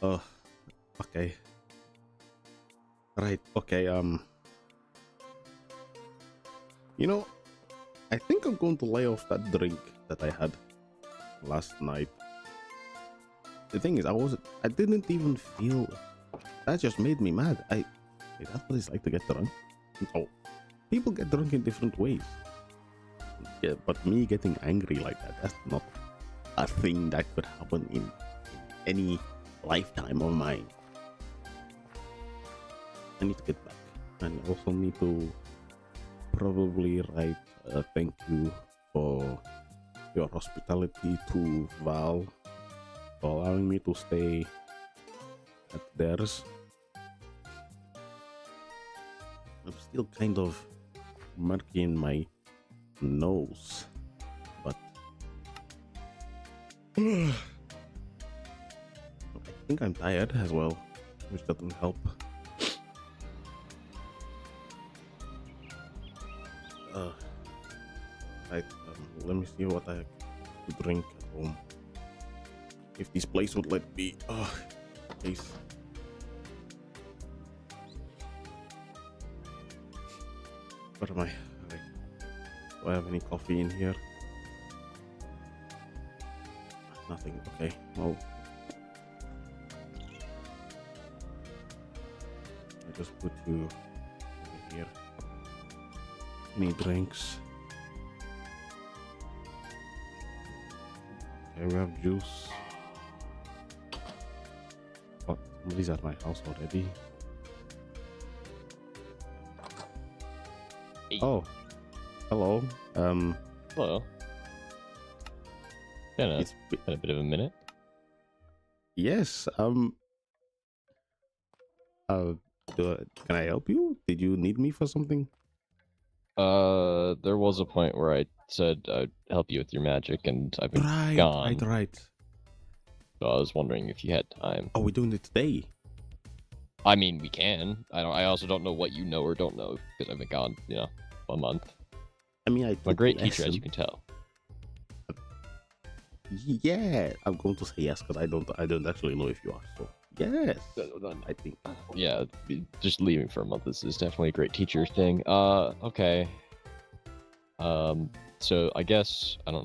Oh, okay. Right, okay, you know, I think I'm going to lay off that drink that I had last night. The thing is, I didn't even feel, that just made me mad. That's what it's like to get drunk. Oh, people get drunk in different ways. Yeah, but me getting angry like that's not a thing that could happen in any lifetime of mine. I need to get back. And I also need to probably write a thank you for your hospitality to Val for allowing me to stay at theirs. I'm still kind of murky in my nose, but I think I'm tired as well, which doesn't help. Right, let me see what I have to drink at home. If this place would let me. Oh, please. Where am I? Right. Do I have any coffee in here? Nothing. Okay. Well, I just put you over here. Any drinks? Okay, we have juice. Oh, somebody's at my house already. Hey. Oh, hello. Hello. Yeah, It's been a bit of a minute. yes. Can I help you? Did you need me for something? There was a point where I said I'd help you with your magic, and I've been gone. Right. So I was wondering if you had time. Are we doing it today? I mean, we can. I also don't know what you know or don't know because I've been gone, a month. I mean, I'm a great teacher, as you can tell. Yeah, I'm going to say yes because I don't actually know if you are. So yes, I think. Yeah, just leaving for a month is definitely a great teacher thing. Okay. So I guess I don't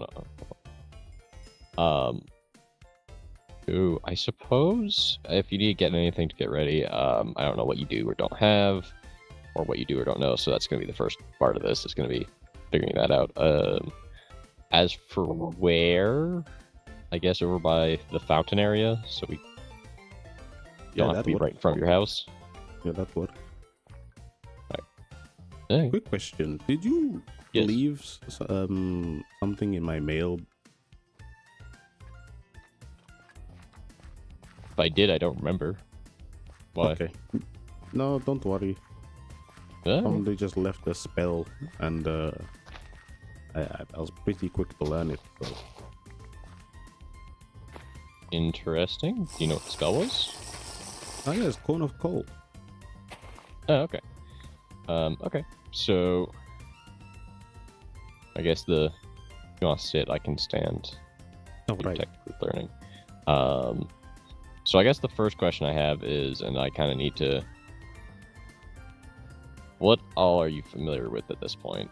know. Ooh, I suppose if you need to get anything to get ready, I don't know what you do or don't have, or what you do or don't know. So that's gonna be the first part of this. It's gonna be figuring that out. As for where, I guess over by the fountain area, so you don't have to be right in front of your house. Yeah, that works. Right. Hey. Quick question: did you leave something in my mail? If I did, I don't remember. Why? Okay. No, don't worry. Somebody just left a spell, and I was pretty quick to learn it. So. Interesting. Do you know what the spell was? Oh yes, Cone of Cold. Oh, okay. Okay. So, I guess if you want to sit, I can stand. Oh, right. Technical learning. So I guess the first question I have is, and I kind of need to, what all are you familiar with at this point?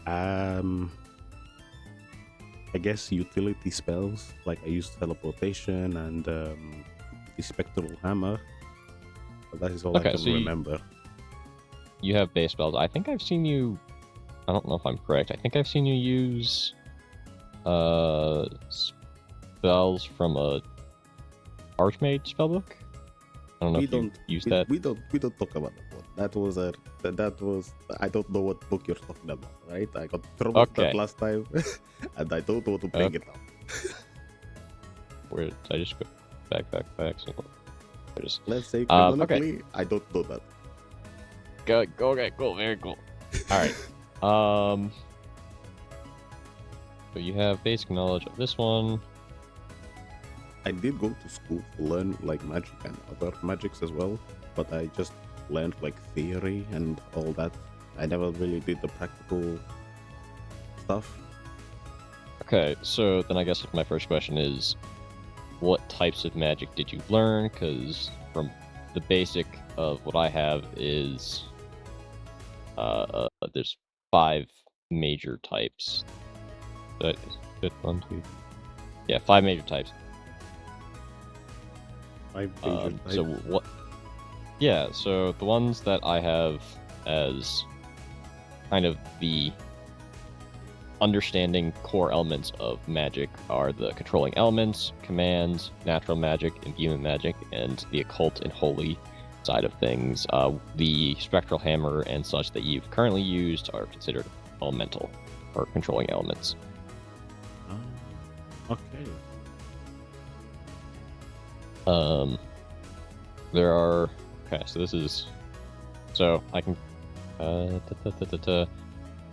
I guess utility spells, like I used teleportation and the spectral hammer. But that is all I can remember. You have base spells. I think I've seen you, I don't know if I'm correct, I think I've seen you use spells from a Archmage spellbook. I don't know if you use that. We don't talk about that one. That was I don't know what book you're talking about, right? I got trouble that last time, and I don't want to bring it up. Where did I just go back? So let's say canonically, okay. I don't know that. Okay, cool, very cool. All right. So you have basic knowledge of this one. I did go to school to learn like magic and other magics as well, but I just learned like theory and all that. I never really did the practical stuff. Okay, so then I guess my first question is, what types of magic did you learn? Because from the basic of what I have is there's 5 major types. That is 1, 2. Yeah, 5 major types. 5 major types. So what? Yeah, so the ones that I have as kind of the understanding core elements of magic are the controlling elements, commands, natural magic, imbuement magic, and the occult and holy side of things. The spectral hammer and such that you've currently used are considered elemental or controlling elements. Okay. There are okay. So this is so I can.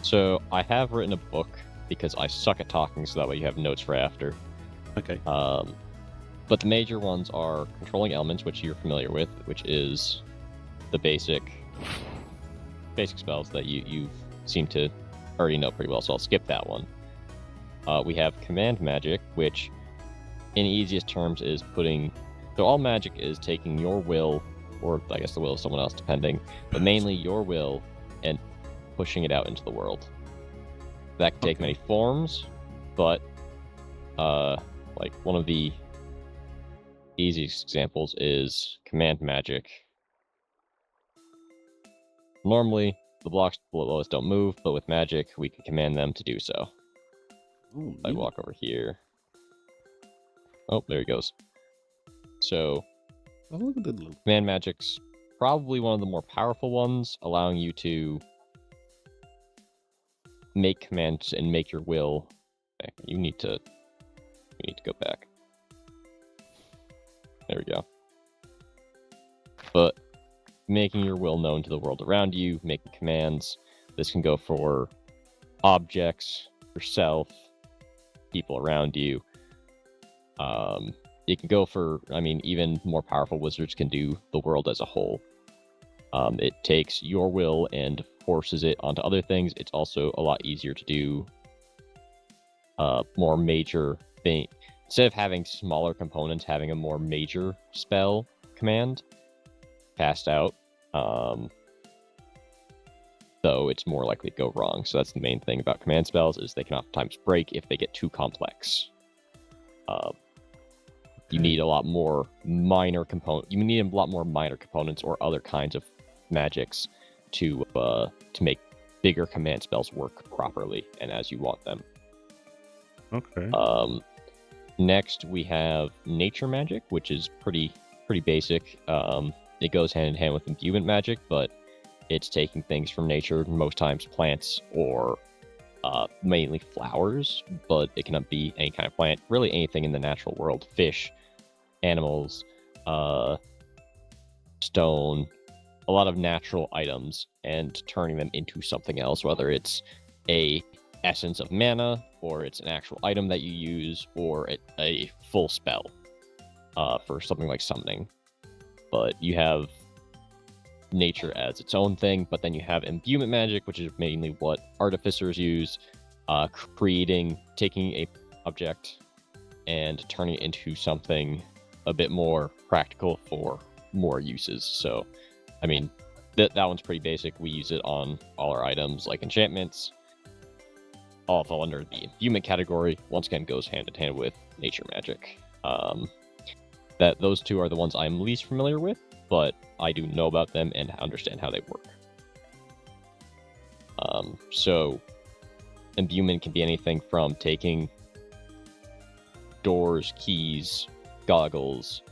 So I have written a book because I suck at talking, so that way you have notes for after. Okay. But the major ones are controlling elements, which you're familiar with, which is the basic spells that you seem to already know pretty well. So I'll skip that one. We have command magic, which, in easiest terms, is putting. So all magic is taking your will, or I guess the will of someone else, depending, but mainly your will, and pushing it out into the world. That can take many forms, but like one of the easiest examples is command magic. Normally, the blocks below us don't move, but with magic, we can command them to do so. Oh, I walk over here. Oh, there he goes. So, look at that little. command magic's probably one of the more powerful ones, allowing you to make commands and make your will. Okay, you need to go back. There we go. But making your will known to the world around you, making commands. This can go for objects, yourself, people around you. It can go for, I mean, even more powerful wizards can do the world as a whole. It takes your will and forces it onto other things. It's also a lot easier to do more major thing. Instead of having smaller components, having a more major spell command cast out, though it's more likely to go wrong. So that's the main thing about command spells, is they can oftentimes break if they get too complex. You need a lot more minor component. You need a lot more minor components or other kinds of magics to make bigger command spells work properly and as you want them. Okay. Next we have nature magic, which is pretty basic. It goes hand in hand with imbuement magic, but it's taking things from nature, most times plants or mainly flowers, but it cannot be any kind of plant, really anything in the natural world, fish, animals, stone, a lot of natural items, and turning them into something else, whether it's a essence of mana, or it's an actual item that you use, or a full spell for something like summoning. But you have nature as its own thing, but then you have imbuement magic, which is mainly what artificers use, taking a object and turning it into something a bit more practical for more uses. So, I mean, that one's pretty basic. We use it on all our items, like enchantments. All fall under the imbuement category. Once again, goes hand in hand with nature magic. Those two are the ones I'm least familiar with, but I do know about them and understand how they work. So, imbuement can be anything from taking doors, keys, goggles,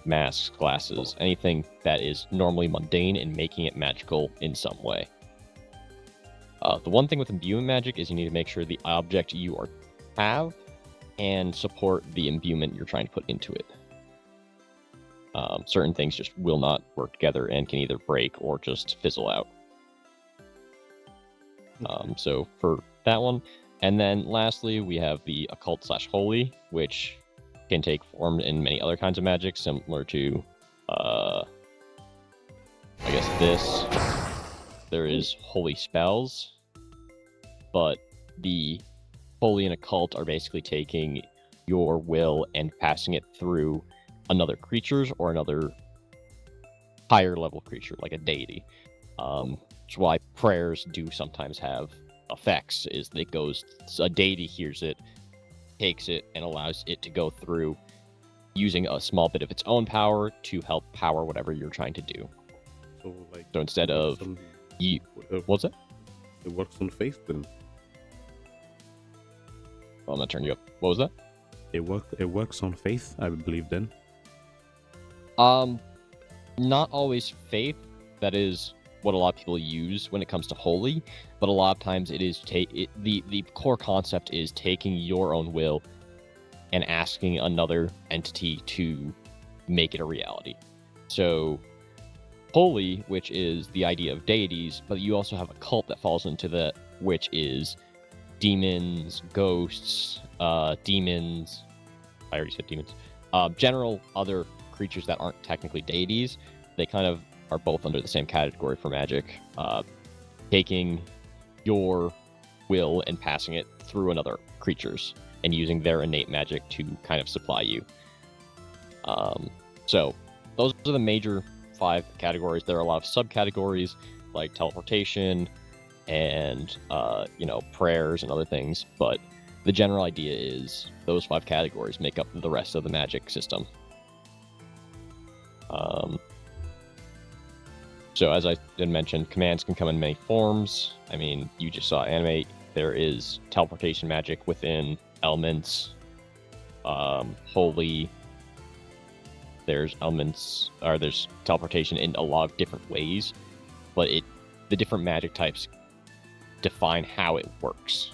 masks, glasses, anything that is normally mundane and making it magical in some way. The one thing with imbuement magic is you need to make sure the object you have and support the imbuement you're trying to put into it. Certain things just will not work together and can either break or just fizzle out. So for that one, and then lastly we have the occult/holy, which can take form in many other kinds of magic, similar to, I guess this. There is holy spells, but the holy and occult are basically taking your will and passing it through another creature's or another higher level creature, like a deity. That's why prayers do sometimes have effects, is that it goes, a deity hears it, takes it, and allows it to go through using a small bit of its own power to help power whatever you're trying to do. So like, So instead of what's that? It works on faith then. I'm not turning you up. What was that? It works on faith, I believe then. Not always faith. That is what a lot of people use when it comes to holy, but a lot of times it is the core concept is taking your own will and asking another entity to make it a reality. So holy, which is the idea of deities, but you also have a cult that falls into that, which is demons, ghosts, demons. I already said demons. General other creatures that aren't technically deities. They kind of are both under the same category for magic. Taking your will and passing it through another creature's and using their innate magic to kind of supply you. So those are the major 5 categories. There are a lot of subcategories like teleportation and prayers and other things, but the general idea is those 5 categories make up the rest of the magic system. So as I did mention, commands can come in many forms. I mean, you just saw animate. There is teleportation magic within elements, holy. There's elements, or there's teleportation in a lot of different ways, but the different magic types define how it works,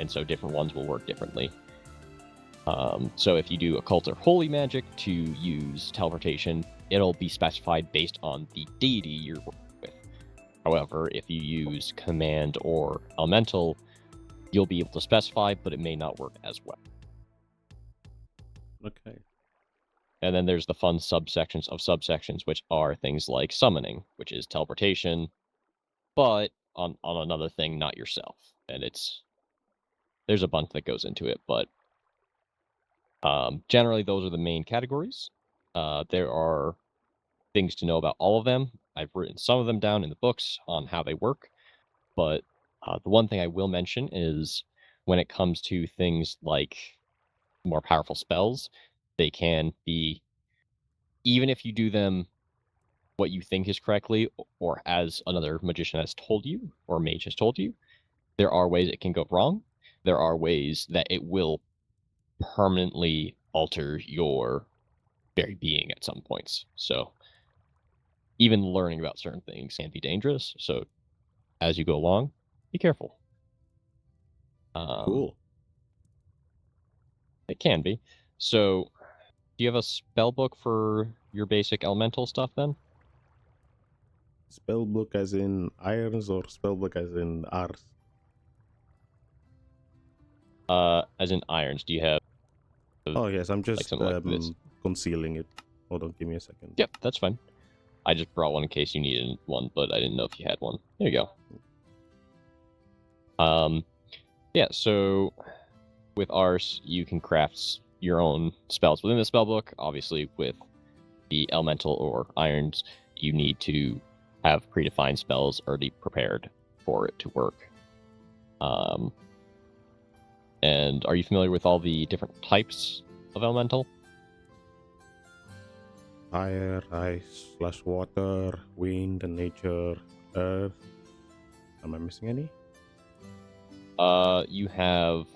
and so different ones will work differently. So if you do occult or holy magic to use teleportation, it'll be specified based on the deity you're working with. However, if you use command or elemental, you'll be able to specify, but it may not work as well. Okay. And then there's the fun subsections of subsections, which are things like summoning, which is teleportation, but on another thing, not yourself. And there's a bunch that goes into it, but generally those are the main categories. There are things to know about all of them. I've written some of them down in the books on how they work, but the one thing I will mention is when it comes to things like more powerful spells, they can be, even if you do them what you think is correctly, or as another magician has told you, or mage has told you, there are ways it can go wrong. There are ways that it will permanently alter your very being at some points. So even learning about certain things can be dangerous. So as you go along, be careful. Cool. It can be. So do you have a spell book for your basic elemental stuff then? Spell book as in irons or spell book as in Rs? As in irons, do you have? Oh yes, I'm just like concealing it. Hold on, give me a second. Yep, that's fine. I just brought one in case you needed one, but I didn't know if you had one. There you go. Yeah, so with Ars, you can craft your own spells within the spellbook. Obviously, with the elemental or irons, you need to have predefined spells already prepared for it to work. And are you familiar with all the different types of elemental? Fire, ice, /water, wind, and nature, earth. Am I missing any? You have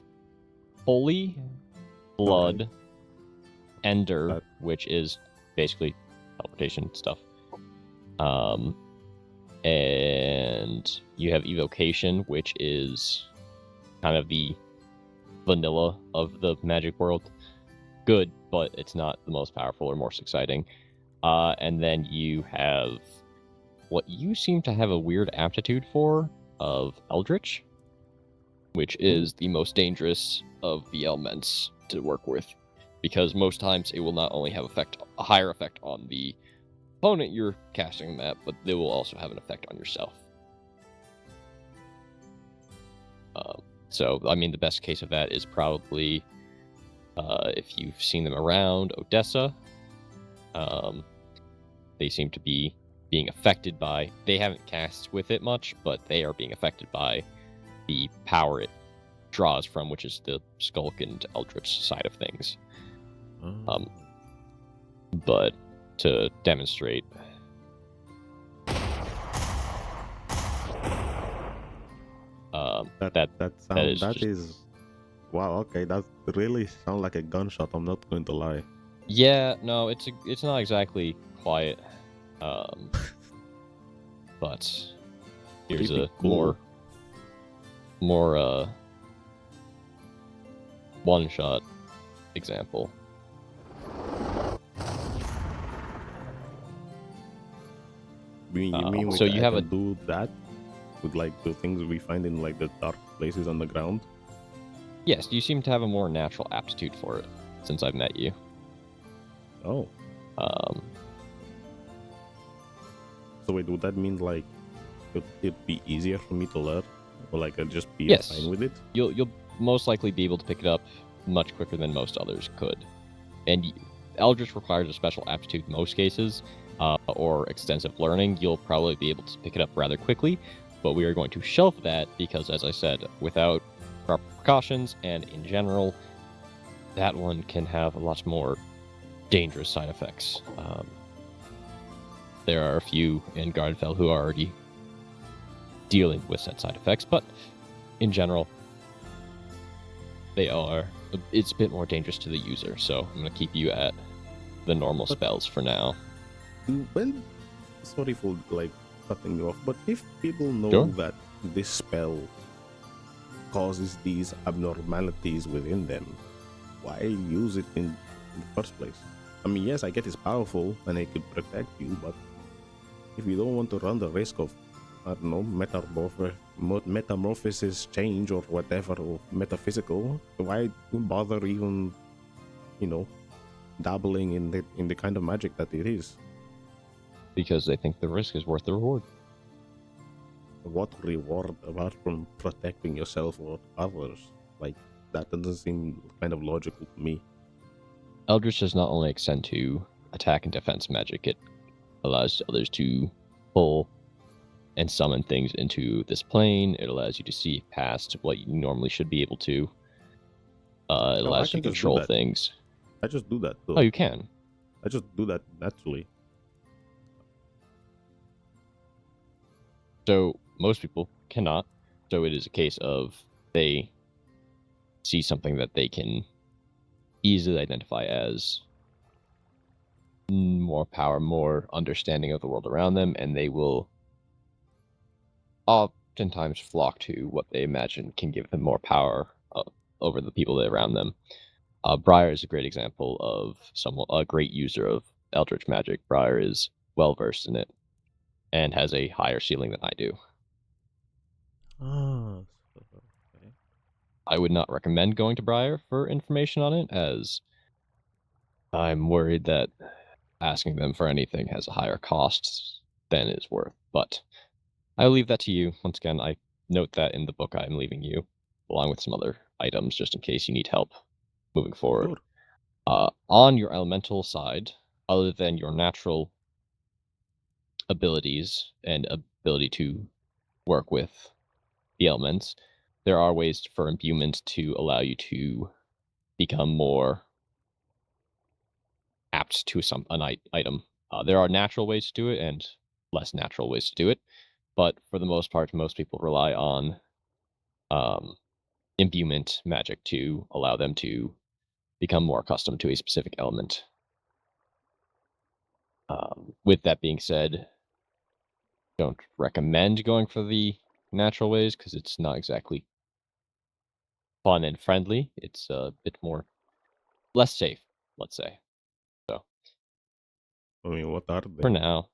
holy, blood, okay. ender, which is basically teleportation stuff. And you have evocation, which is kind of the vanilla of the magic world. Good, but it's not the most powerful or most exciting. And then you have what you seem to have a weird aptitude for, of Eldritch, which is the most dangerous of the elements to work with, because most times it will not only have a higher effect on the opponent you're casting them at, but they will also have an effect on yourself. So, I mean, the best case of that is probably If you've seen them around Odessa, they seem to be being affected by. They haven't cast with it much, but they are being affected by the power it draws from, which is the Skulk and Eldritch side of things. But to demonstrate, that is wow. Okay, that really sounds like a gunshot. I'm not going to lie. Yeah, no, it's not exactly quiet, but here's Pretty a cool. more one-shot example. You mean so you have can do that with like the things we find in like the dark places on the ground? Yes, you seem to have a more natural aptitude for it since I've met you. Oh. So wait, would that mean like it'd be easier for me to learn, or like I'd just be fine with it? You'll most likely be able to pick it up much quicker than most others could, and Eldritch requires a special aptitude in most cases, or extensive learning. You'll probably be able to pick it up rather quickly, but we are going to shelf that because, as I said, without proper precautions and in general, that one can have a lot more dangerous side effects. There are a few in Gardenfell who are already dealing with said side effects, but in general, it's a bit more dangerous to the user, so I'm going to keep you at the normal spells for now. Sorry for like cutting you off, but if people know that this spell causes these abnormalities within them, why use it in the first place? I mean, yes, I get it's powerful and it could protect you, but if you don't want to run the risk of, I don't know, metamorphosis change or whatever, or metaphysical, why bother even, dabbling in the kind of magic that it is? Because they think the risk is worth the reward. What reward apart from protecting yourself or others? Like, that doesn't seem kind of logical to me. Eldritch does not only extend to attack and defense magic, it allows others to pull and summon things into this plane. It allows you to see past what you normally should be able to. It allows you to control things. I just do that though. Oh, you can. I just do that naturally. So most people cannot. So it is a case of they see something that they can easily identify as more power, more understanding of the world around them, and they will oftentimes flock to what they imagine can give them more power over the people around them. Briar is a great example of a great user of Eldritch magic. Briar is well versed in it and has a higher ceiling than I do. Okay. I would not recommend going to Briar for information on it, as I'm worried that asking them for anything has a higher cost than is worth. But I'll leave that to you. Once again, I note that in the book I'm leaving you, along with some other items, just in case you need help moving forward. Sure. On your elemental side, other than your natural abilities and ability to work with the elements, there are ways for imbuement to allow you to become more apt to an item. There are natural ways to do it and less natural ways to do it, but for the most part, most people rely on imbuement magic to allow them to become more accustomed to a specific element. With that being said, don't recommend going for the natural ways because it's not exactly fun and friendly. It's a bit less safe, let's say. So, I mean, what are they? For now,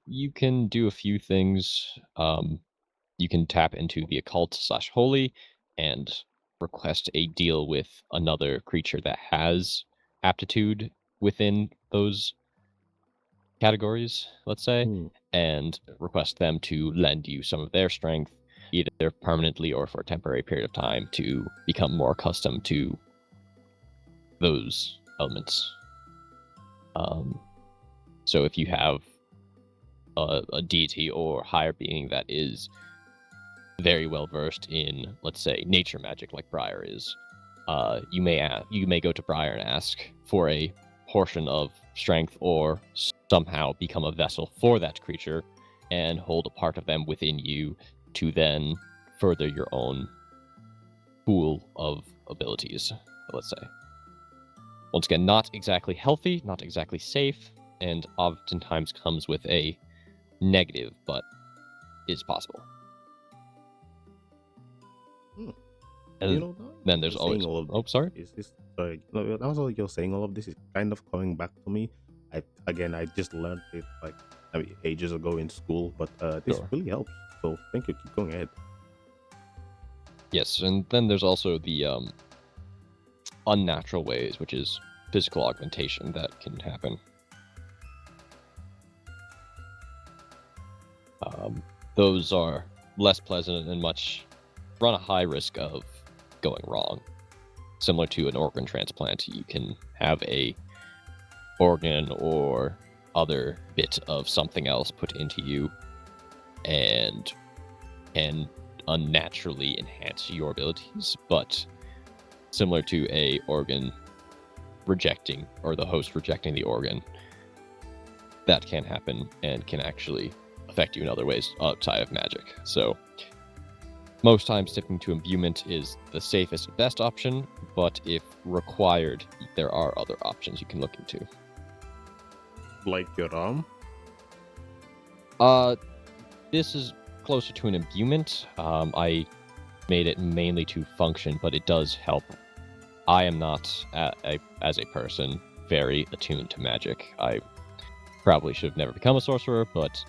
you can do a few things. You can tap into the occult/holy and request a deal with another creature that has aptitude within those categories, let's say, and request them to lend you some of their strength. either permanently or for a temporary period of time to become more accustomed to those elements. So if you have a deity or higher being that is very well versed in, let's say, nature magic, like Briar is, you may go to Briar and ask for a portion of strength, or somehow become a vessel for that creature, and hold a part of them within you to then further your own pool of abilities. Let's say, once again, not exactly healthy, not exactly safe, and oftentimes comes with a negative, but is possible. And then there's always sorry. Is this sorry? No, also you're saying all of this is kind of coming back to me. I just learned it like ages ago in school, but this really helps. So thank you. Keep going ahead. Yes, and then there's also the unnatural ways, which is physical augmentation that can happen. Those are less pleasant and run a high risk of going wrong. Similar to an organ transplant, you can have a organ or other bit of something else put into you and can unnaturally enhance your abilities, but similar to a organ rejecting, or the host rejecting the organ, that can happen and can actually affect you in other ways outside of magic. So most times tipping to imbuement is the safest and best option, but if required, there are other options you can look into. Like your arm? This is closer to an imbuement. I made it mainly to function, but it does help. I am not, as a person, very attuned to magic. I probably should have never become a sorcerer, but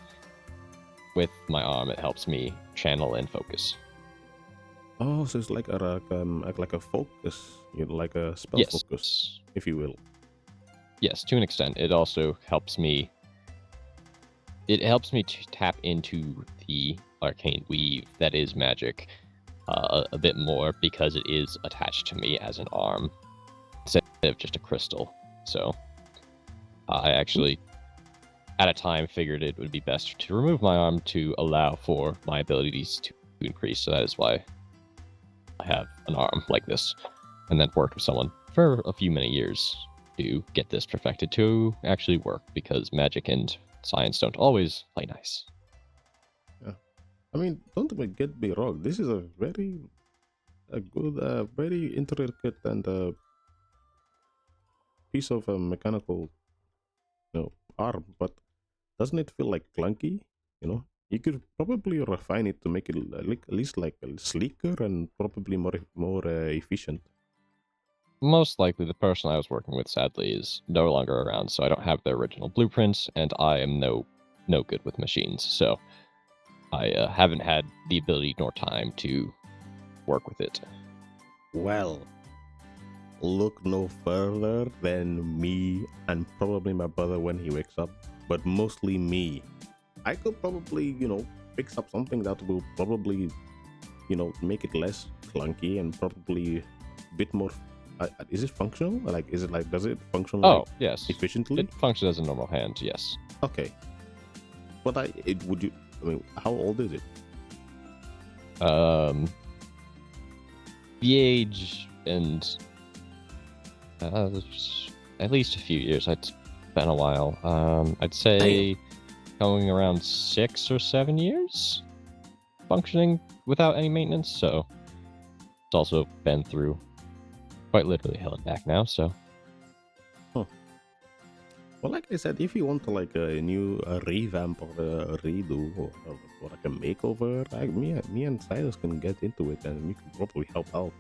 with my arm, it helps me channel and focus. Oh, so it's like a focus, like a spell focus, if you will. Yes, to an extent. It also helps me. It helps me to tap into the arcane weave that is magic a bit more, because it is attached to me as an arm instead of just a crystal. So I actually, at a time, figured it would be best to remove my arm to allow for my abilities to increase. So that is why I have an arm like this, and then worked with someone for a few many years to get this perfected to actually work, because magic and science don't always play nice. Yeah, I mean, don't get me wrong. This is a good, very intricate and piece of mechanical, arm. But doesn't it feel like clunky? You could probably refine it to make it at least like sleeker and probably more efficient. Most likely, the person I was working with, sadly, is no longer around, so I don't have their original blueprints, and I am no good with machines, so I haven't had the ability nor time to work with it. Well, look no further than me and probably my brother when he wakes up, but mostly me. I could probably, fix up something that will probably, make it less clunky and probably a bit more. Is it functional? Does it function yes, efficiently? It functions as a normal hand, yes. Okay. But how old is it? The age and at least a few years. It's been a while. I'd say going around 6 or 7 years functioning without any maintenance. So it's also been through quite literally hell and back now. So. Well, like I said, if you want a new revamp or a redo or like a makeover, me and Silas can get into it, and we can probably help out.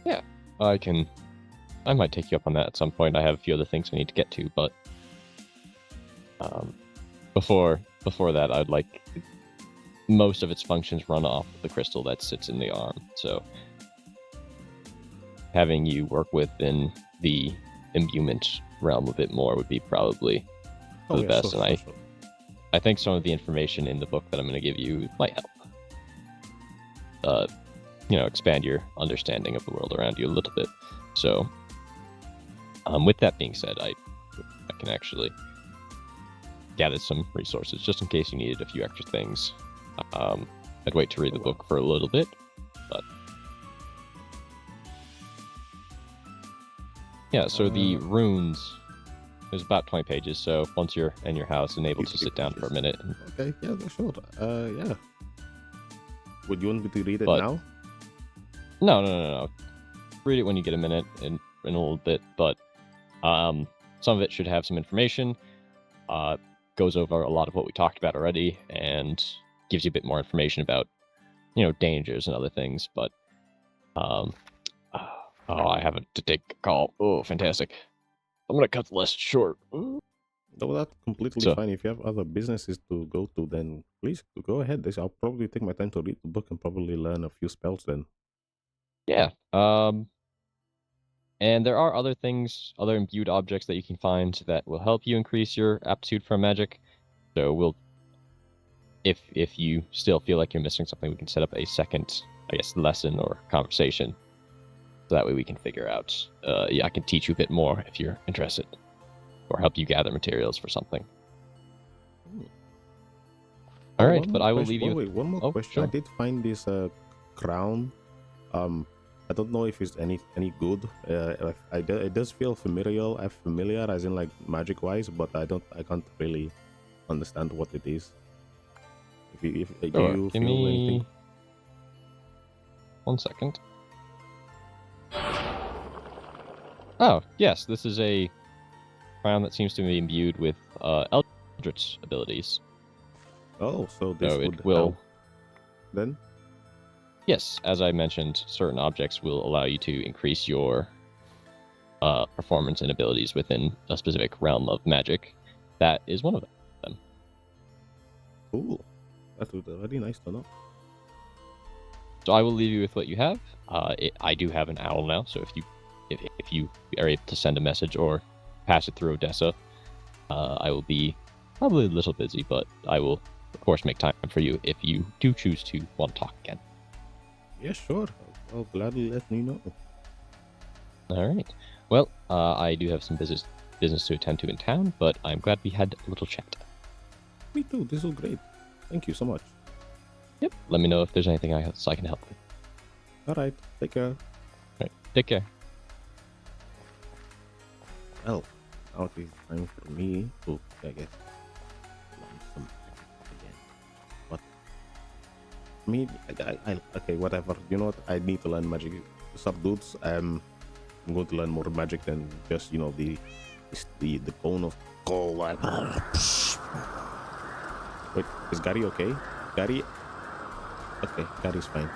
Yeah, I might take you up on that at some point. I have a few other things I need to get to, but before that, I'd like most of its functions run off the crystal that sits in the arm. So having you work within the imbuement realm a bit more would be probably the best. Sure. I think some of the information in the book that I'm going to give you might help. Expand your understanding of the world around you a little bit. So, with that being said, I can actually gather some resources just in case you needed a few extra things. I'd wait to read the book for a little bit, but yeah. So the runes, there's about 20 pages. So once you're in your house and able to sit down for a minute. Okay, yeah, sure. Yeah. Would you want me to read it now? No. Read it when you get a minute in a little bit, but some of it should have some information. Goes over a lot of what we talked about already and gives you a bit more information about, dangers and other things. But I have to take a call. Oh, fantastic! I'm gonna cut the list short. No, that's completely fine. If you have other businesses to go to, then please go ahead. I'll probably take my time to read the book and probably learn a few spells then. Yeah. And there are other things, other imbued objects that you can find that will help you increase your aptitude for magic. So if you still feel like you're missing something, we can set up a second, lesson or conversation. So that way we can figure out, I can teach you a bit more if you're interested. Or help you gather materials for something. All right, but I will leave you. Wait, one more question. Sure. I did find this crown. I don't know if it's any good. It does feel familiar, as in like magic wise, but I can't really understand what it is. Do you feel anything? 1 second. Oh yes, this is a crown that seems to be imbued with Eldritch abilities. Oh, so this it will help then? Yes, as I mentioned, certain objects will allow you to increase your performance and abilities within a specific realm of magic. That is one of them. Cool. That's very nice to know. So I will leave you with what you have. I do have an owl now, so if you are able to send a message or pass it through Odessa, I will be probably a little busy, but I will, of course, make time for you if you do choose to want to talk again. Yeah, sure. I'll gladly let me know. All right. Well, I do have some business to attend to in town, but I'm glad we had a little chat. Me too. This was great. Thank you so much. Yep. Let me know if there's anything else I can help with. All right. Take care. All right. Take care. Well, now it is time for me to, learn some again. But okay, whatever. You know what? I need to learn magic. Sub dudes. I'm going to learn more magic than just the bone of gold. Wait, is Gary okay? Gary? Okay, Gary's fine.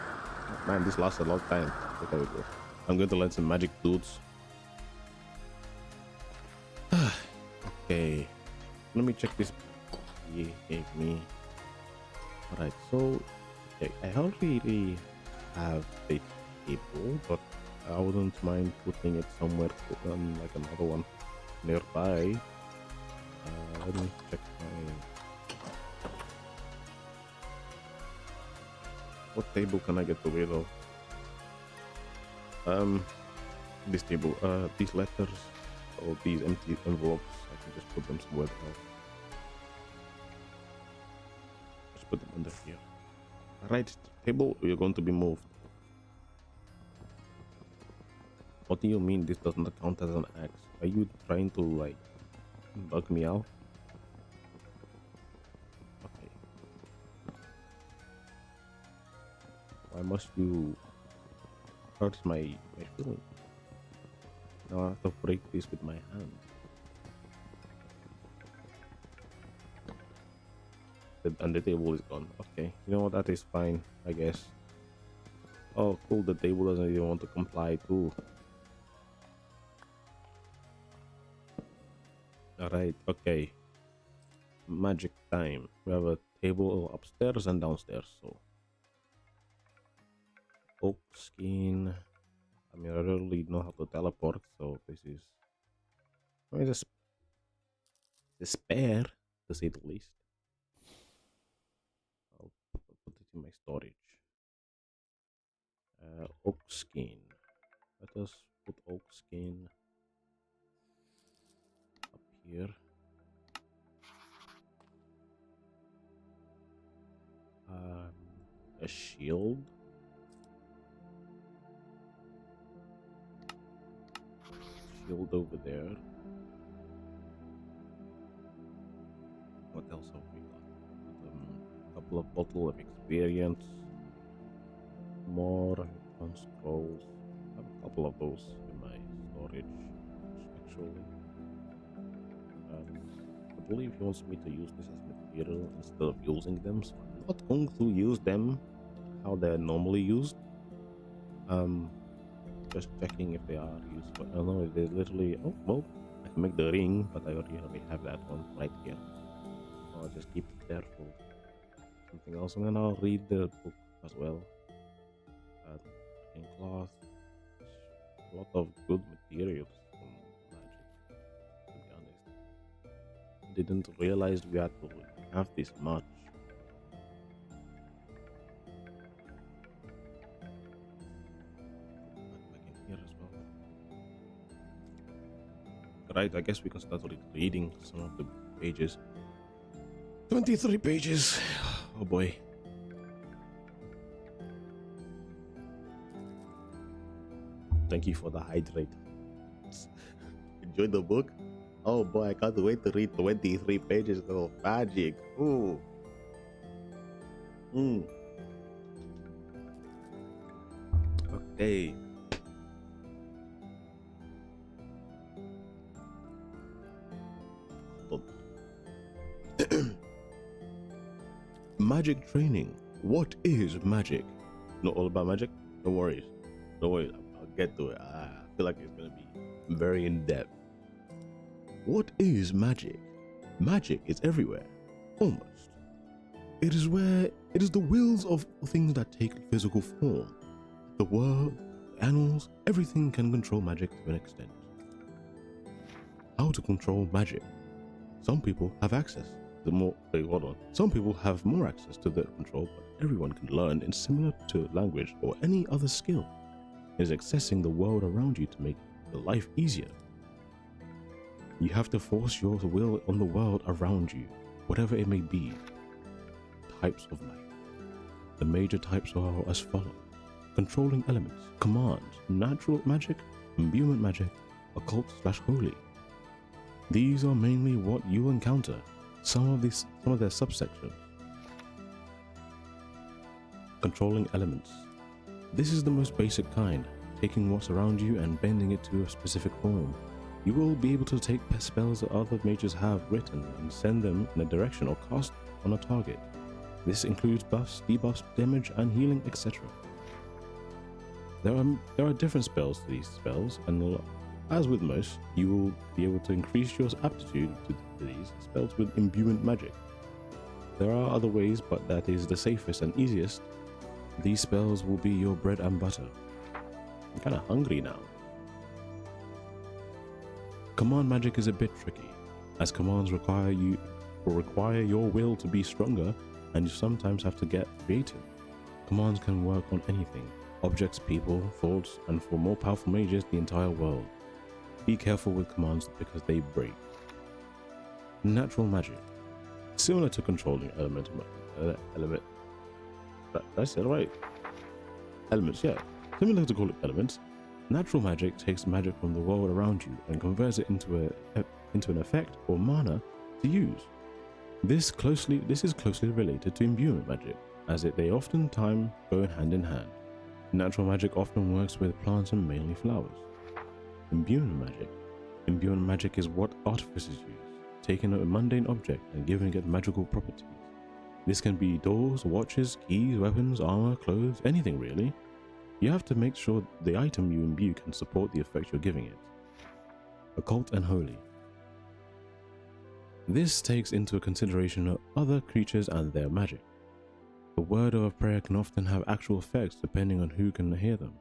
Man, this lasts a long time. Okay, we go. I'm going to learn some magic, dudes. Okay, let me check this. He gave me. Alright, so okay, I don't really have a table, but I wouldn't mind putting it somewhere, like another one nearby. Let me check my. What table can I get rid of? This table. These letters. Or these empty envelopes. I can just put them somewhere else. Just put them under here. Alright, table. We're going to be moved. What do you mean this doesn't count as an axe? Are you trying to like bug me out? Okay. Why must you hurt my feelings? Now I have to break this with my hand. And the table is gone. Okay, you know what? That is fine, I guess. Oh, cool. The table doesn't even want to comply too. Alright, okay. Magic time. We have a table upstairs and downstairs, so. Oak skin. I mean, I don't really know how to teleport, so this is. I mean, it's a spare, to say the least. in my storage. Oak skin. Let us put oak skin up here. A shield. Shield over there. What else have we got? A couple of bottle of experience. More on scrolls. I have a couple of those in my storage, actually. I believe he wants me to use this as material instead of using them, so I'm not going to use them how they're normally used. Just checking if they are useful. I don't know if they literally. Oh well, I can make the ring, but I already have that one right here. So I'll just keep it there for something else, and then I'll read the book as well. In cloth, a lot of good materials from magic. To be honest, didn't realize we had to have this much. Right, I guess we can start reading some of the pages. 23 pages. Oh boy. Thank you for the hydrate. Enjoy the book. Oh boy, I can't wait to read 23 pages of magic. Ooh. Okay. Magic training. What is magic? Not all about magic? Don't worry. Don't worry. I'll get to it. I feel like it's going to be very in depth. What is magic? Magic is everywhere. Almost. It is the wills of things that take physical form. The world, the animals, everything can control magic to an extent. How to control magic? Some people have access. Some people have more access to the control, but everyone can learn in similar to language or any other skill. It is accessing the world around you to make your life easier. You have to force your will on the world around you, whatever it may be. Types of magic. The major types are as follows: controlling elements, commands, natural magic, imbuement magic, occult/holy. These are mainly what you encounter. Some of their subsections. Controlling elements. This is the most basic kind, taking what's around you and bending it to a specific form. You will be able to take spells that other mages have written and send them in a direction or cast on a target. This includes buffs, debuffs, damage, and healing, etc. There are different spells to these spells, and as with most, you will be able to increase your aptitude to these spells with imbuement magic. There are other ways, but that is the safest and easiest. These spells will be your bread and butter. I'm kind of hungry now. Command magic is a bit tricky, as commands require your will to be stronger, and you sometimes have to get creative. Commands can work on anything: objects, people, thoughts, and for more powerful mages, the entire world. Be careful with commands because they break. Natural magic. Similar to controlling element. I said right. Elements, yeah. Similar to calling elements, natural magic takes magic from the world around you and converts it into an effect or mana to use. This is closely related to imbuement magic, as they oftentimes go hand in hand. Natural magic often works with plants and mainly flowers. Imbuement magic. Imbuement magic is what artificers use, taking a mundane object and giving it magical properties. This can be doors, watches, keys, weapons, armor, clothes, anything really. You have to make sure the item you imbue can support the effect you're giving it. Occult and holy. This takes into consideration of other creatures and their magic. The word of a prayer can often have actual effects depending on who can hear them.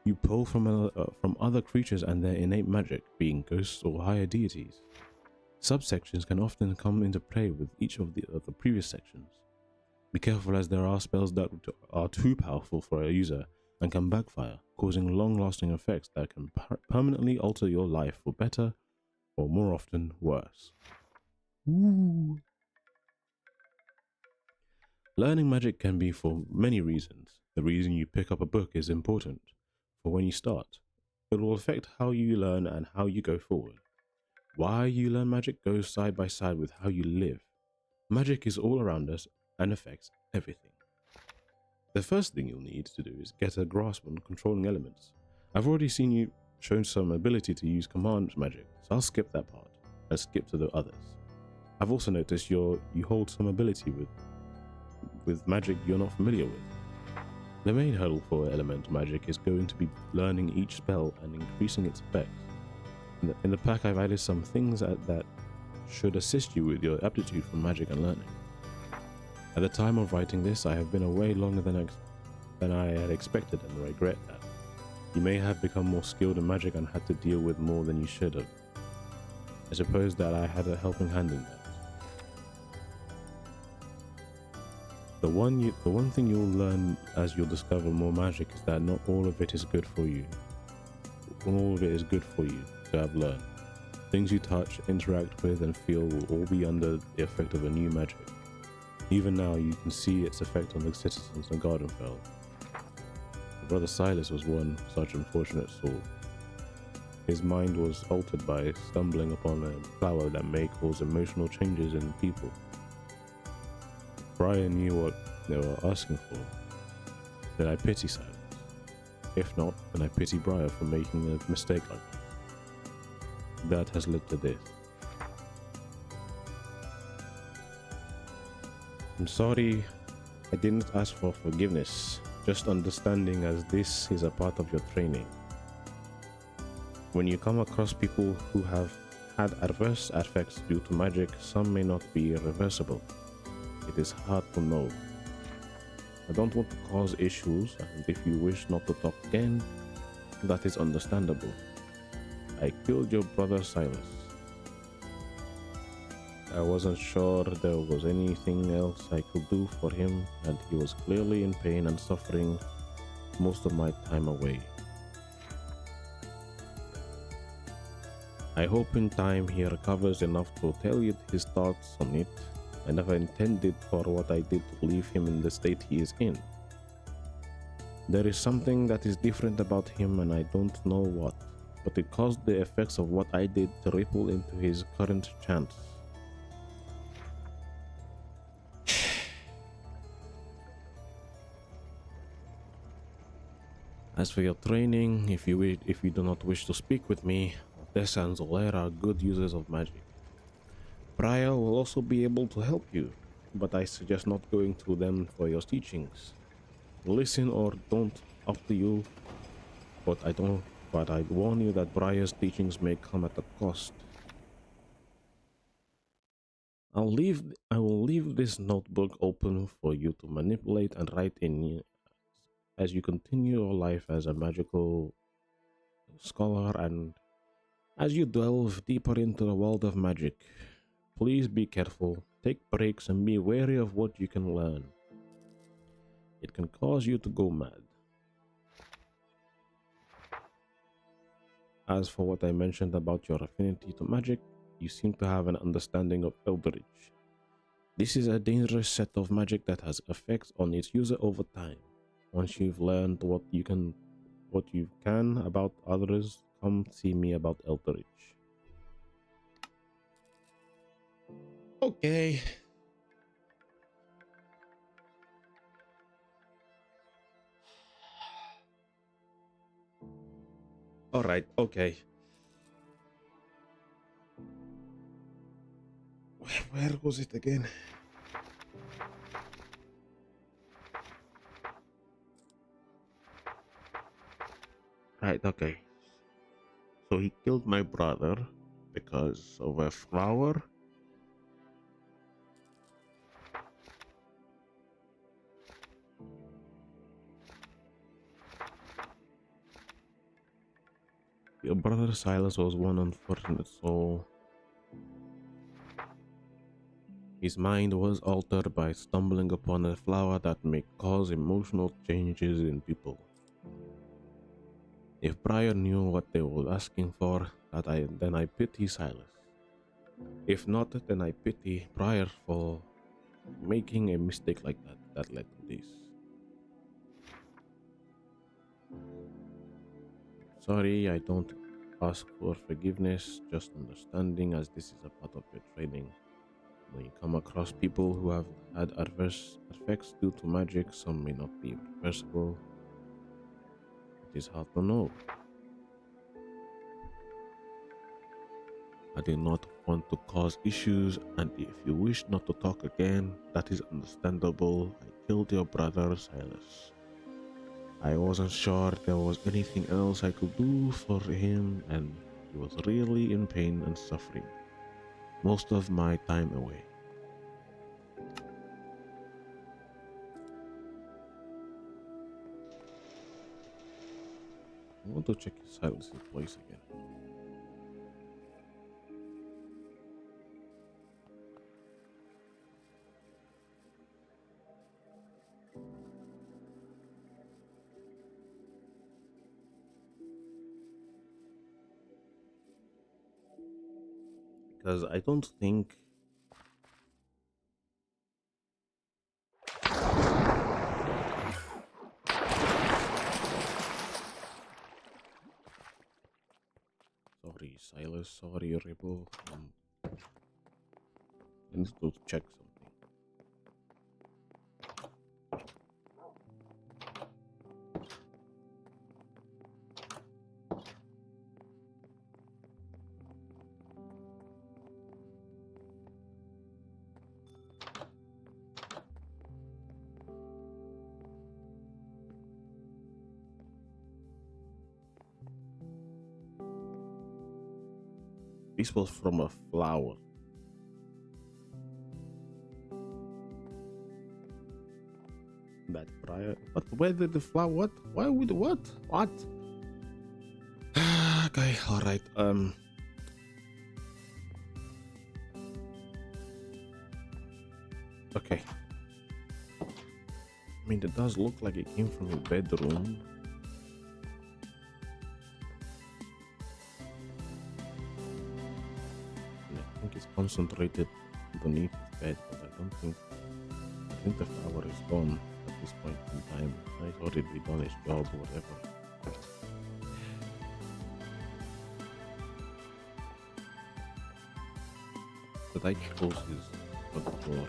You pull from other creatures and their innate magic, being ghosts or higher deities. Subsections can often come into play with each of the previous sections. Be careful, as there are spells that are too powerful for a user and can backfire, causing long-lasting effects that can permanently alter your life for better or, more often, worse. Ooh. Learning magic can be for many reasons. The reason you pick up a book is important for when you start. It will affect how you learn and how you go forward. Why you learn magic goes side by side with how you live. Magic is all around us and affects everything. The first thing you'll need to do is get a grasp on controlling elements. I've already seen you shown some ability to use command magic, so I'll skip that part and skip to the others. I've also noticed you hold some ability with magic you're not familiar with. The main hurdle for elemental magic is going to be learning each spell and increasing its effects. In the pack I've added some things that should assist you with your aptitude for magic and learning. At the time of writing this, I have been away longer than I had expected and regret that. You may have become more skilled in magic and had to deal with more than you should have. I suppose that I had a helping hand in that. The one thing you'll learn as you'll discover more magic is that not all of it is good for you. All of it is good for you to have learned. Things you touch, interact with, and feel will all be under the effect of a new magic. Even now, you can see its effect on the citizens of Gardenfell. Brother Silas was one such unfortunate soul. His mind was altered by stumbling upon a flower that may cause emotional changes in people. Briar knew what they were asking for. Then I pity Silas. If not, then I pity Briar for making a mistake like that. That has led to this. I'm sorry, I didn't ask for forgiveness, just understanding, as this is a part of your training. When you come across people who have had adverse effects due to magic, some may not be reversible. It is hard to know. I don't want to cause issues, and if you wish not to talk again, that is understandable. I killed your brother Silas. I wasn't sure there was anything else I could do for him, and he was clearly in pain and suffering most of my time away. I hope in time he recovers enough to tell you his thoughts on it. I never intended for what I did to leave him in the state he is in. There is something that is different about him, and I don't know what, but it caused the effects of what I did to ripple into his current chance. As for your training, if you do not wish to speak with me, Tessa and Zolaire are good users of magic. Briar will also be able to help you, but I suggest not going to them for your teachings. Listen or don't, up to you, but I warn you that Briar's teachings may come at a cost. I will leave this notebook open for you to manipulate and write in as you continue your life as a magical scholar and as you delve deeper into the world of magic. Please be careful, take breaks, and be wary of what you can learn. It can cause you to go mad. As for what I mentioned about your affinity to magic, you seem to have an understanding of Eldritch. This is a dangerous set of magic that has effects on its user over time. Once you've learned what you can about others, come see me about Eldritch. Okay. Alright, okay. Where was it again? Right, okay. So he killed my brother because of a flower. Your brother Silas was one unfortunate soul. His mind was altered by stumbling upon a flower that may cause emotional changes in people. If Briar knew what they were asking for, then I pity Silas. If not, then I pity Briar for making a mistake like that led to this. Sorry, I don't ask for forgiveness, just understanding, as this is a part of your training. When you come across people who have had adverse effects due to magic, some may not be reversible. It is hard to know. I did not want to cause issues, and if you wish not to talk again, that is understandable. I killed your brother, Silas. I wasn't sure there was anything else I could do for him, and he was really in pain and suffering most of my time away. I want to check Silas's place again. Because I don't think. Sorry, Silas. Sorry, Rebo. I need to check something. This was from a flower. That prior. What? Where did the flower? What? Why would what? What? Okay. All right. Okay. I mean, it does look like it came from a bedroom. And I think it's concentrated beneath his bed, but I don't think. I think the flower is gone at this point in time. It's already done its job, or whatever. Did I close his door?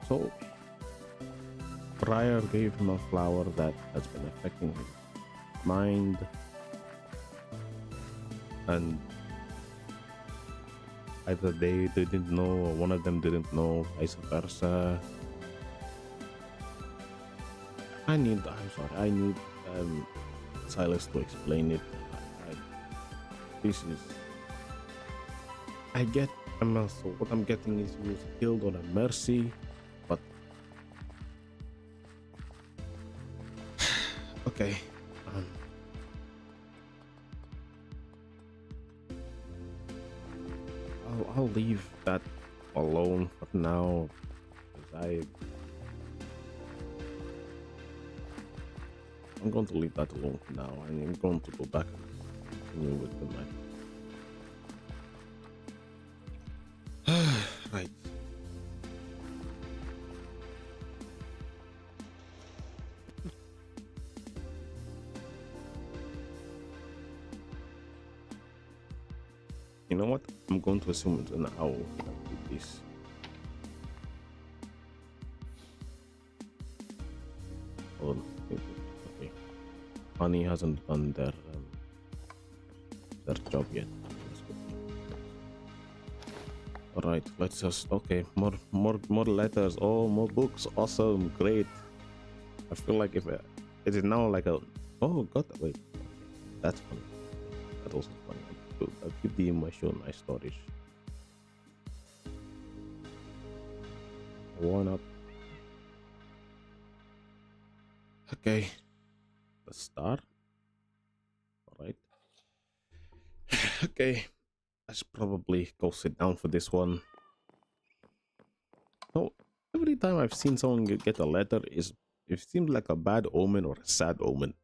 So, Briar gave him a flower that has been affecting his mind, and either they didn't know or one of them didn't know, vice versa. I need Silas to explain it. This is. I get. So what I'm getting is he was killed on a mercy, but okay. I'll leave that alone for now, because I'm going to leave that alone for now. I'm going to go back and continue with the night. Right. You know what? I'm going to assume it's an owl with this. Oh, okay. Honey hasn't done their job yet. All right, let's just more letters. Oh, more books. Awesome, great. I feel like if it is now like a god. Wait, that's funny. That's also funny. I'll keep the emotion my storage. Worn up. Okay, a star. All right. Okay. I should probably go sit down for this one. So every time I've seen someone get a letter, it seems like a bad omen or a sad omen.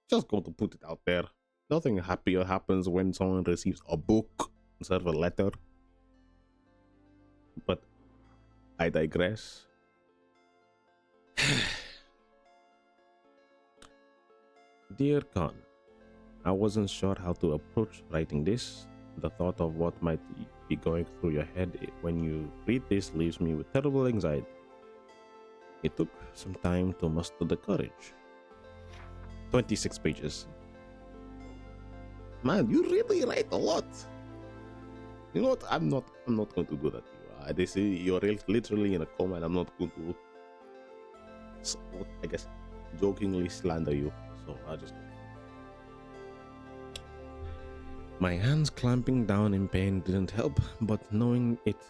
Just going to put it out there. Nothing happier happens when someone receives a book instead of a letter. But I digress. Dear Khan, I wasn't sure how to approach writing this. The thought of what might be going through your head when you read this leaves me with terrible anxiety. It took some time to muster the courage. 26 pages. Man, you really write a lot. You know what? I'm not going to do that to you. They say you're literally in a coma, and I'm not going to, I guess, jokingly slander you. So I just. My hands clamping down in pain didn't help, but knowing it's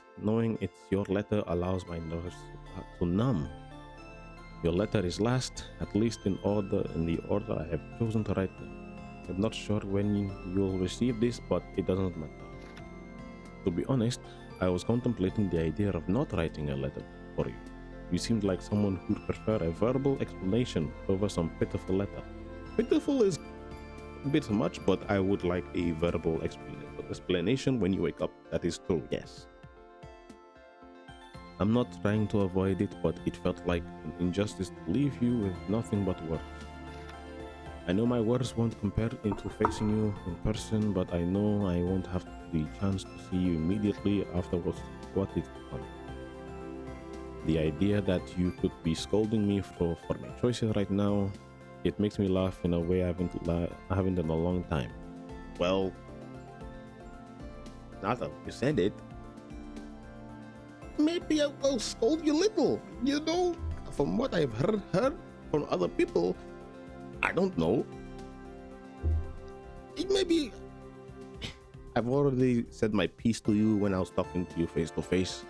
your letter allows my nerves to numb. Your letter is last, at least in the order I have chosen to write them. I'm not sure when you'll receive this, but it doesn't matter. To be honest, I was contemplating the idea of not writing a letter for you. You seemed like someone who'd prefer a verbal explanation over some pitiful letter. Pitiful is a bit much, but I would like a verbal explanation when you wake up. That is true, yes. I'm not trying to avoid it, but it felt like an injustice to leave you with nothing but words. I know my words won't compare into facing you in person, but I know I won't have the chance to see you immediately afterwards. What it's become. The idea that you could be scolding me for my choices right now, it makes me laugh in a way I haven't in a long time. Well, now that you said it, maybe I will scold you a little. You know, from what I've heard from other people, I don't know. It may be. I've already said my piece to you when I was talking to you face to face.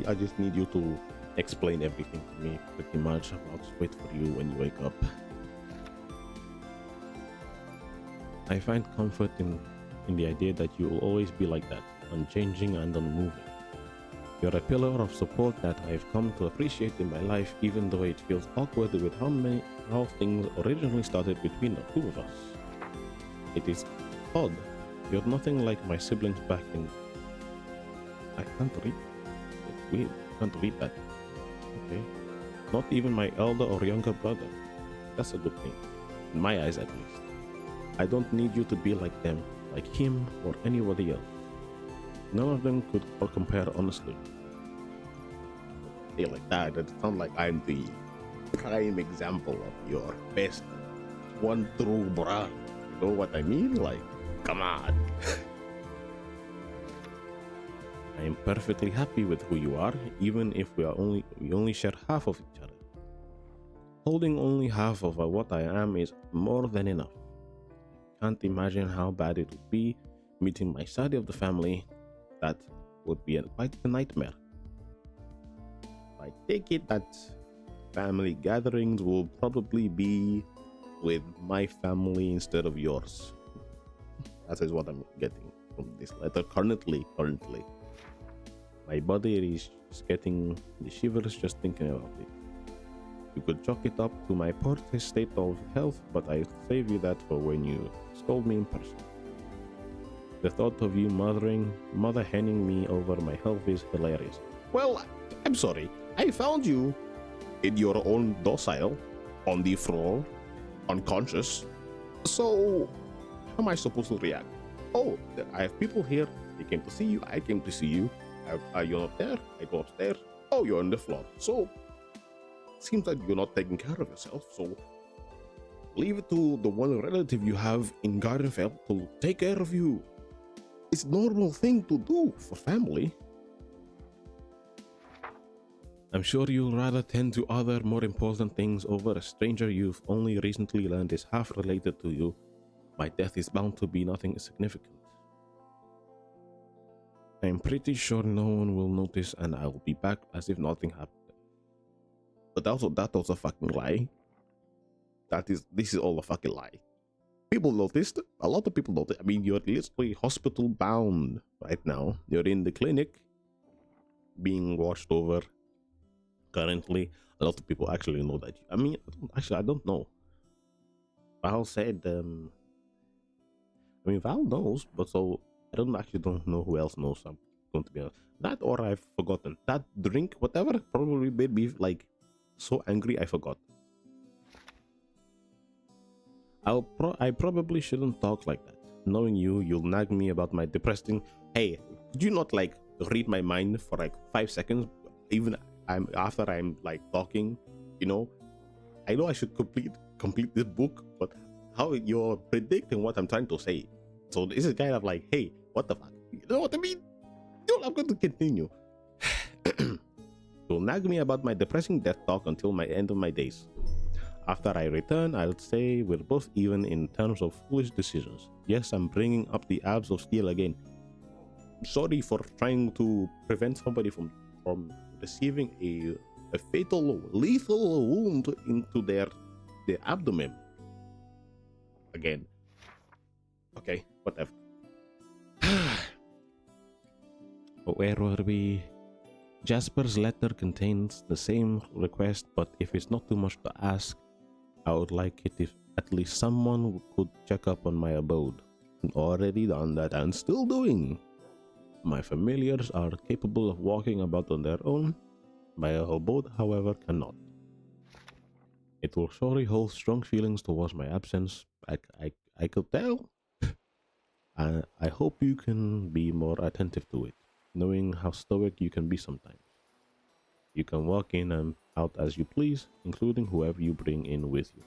I just need you to explain everything to me pretty much. I'll just wait for you when you wake up. I find comfort in the idea that you will always be like that, unchanging and unmoving. You're a pillar of support that I've come to appreciate in my life, even though it feels awkward with how things originally started between the two of us. It is odd. You're nothing like my siblings back in. I can't read. It's weird. I can't read that. Okay. Not even my elder or younger brother. That's a good thing. In my eyes, at least. I don't need you to be like them, like him or anybody else. None of them could or compare, honestly. Say like that, it sounds like I'm the prime example of your best one true brother. You know what I mean? Like, come on. I am perfectly happy with who you are, even if we only share half of each other. Holding only half of what I am is more than enough. Can't imagine how bad it would be meeting my side of the family. That would be quite a nightmare. I take it that family gatherings will probably be with my family instead of yours. That is what I'm getting from this letter currently. My body is just getting the shivers just thinking about it. You could chalk it up to my poor state of health, but I'll save you that for when you scold me in person. The thought of you mother handing me over my health is hilarious. Well, I'm sorry. I found you in your own docile, on the floor, unconscious. So, how am I supposed to react? Oh, I have people here. They came to see you. I came to see you. You're not there. I go upstairs. Oh, you're on the floor. So, it seems like you're not taking care of yourself. So, leave it to the one relative you have in Gardenfell to take care of you. It's a normal thing to do for family. I'm sure you'll rather tend to other more important things over a stranger you've only recently learned is half related to you. My death is bound to be nothing significant. I'm pretty sure no one will notice and I'll be back as if nothing happened. But that was a fucking lie. This is all a fucking lie. People noticed. A lot of people noticed. I mean, you're literally hospital bound right now. You're in the clinic, being watched over currently. A lot of people actually know that. I mean, I don't know. Val said, I mean, Val knows, but so I don't know who else knows. I'm going to be honest. That or I've forgotten. That drink, whatever, probably made me like so angry I forgot. I probably shouldn't talk like that. Knowing you, you'll nag me about my depressing. Hey, could you not like read my mind for like 5 seconds? Even after I'm like talking, you know. I know I should complete this book, but how you're predicting what I'm trying to say. So this is kind of like, hey, what the fuck? You know what I mean? Dude, I'm going to continue. You'll nag me about my depressing death talk until my end of my days. After I return, I'll say we're both even in terms of foolish decisions. Yes, I'm bringing up the abs of steel again. Sorry for trying to prevent somebody from receiving a fatal, lethal wound into their abdomen. Again. Okay, whatever. Where were we? Jasper's letter contains the same request, but if it's not too much to ask, I would like it if at least someone could check up on my abode. Already done that and still doing. My familiars are capable of walking about on their own. My abode, however, cannot. It will surely hold strong feelings towards my absence. I could tell. I hope you can be more attentive to it, knowing how stoic you can be sometimes. You can walk in and out as you please, including whoever you bring in with you.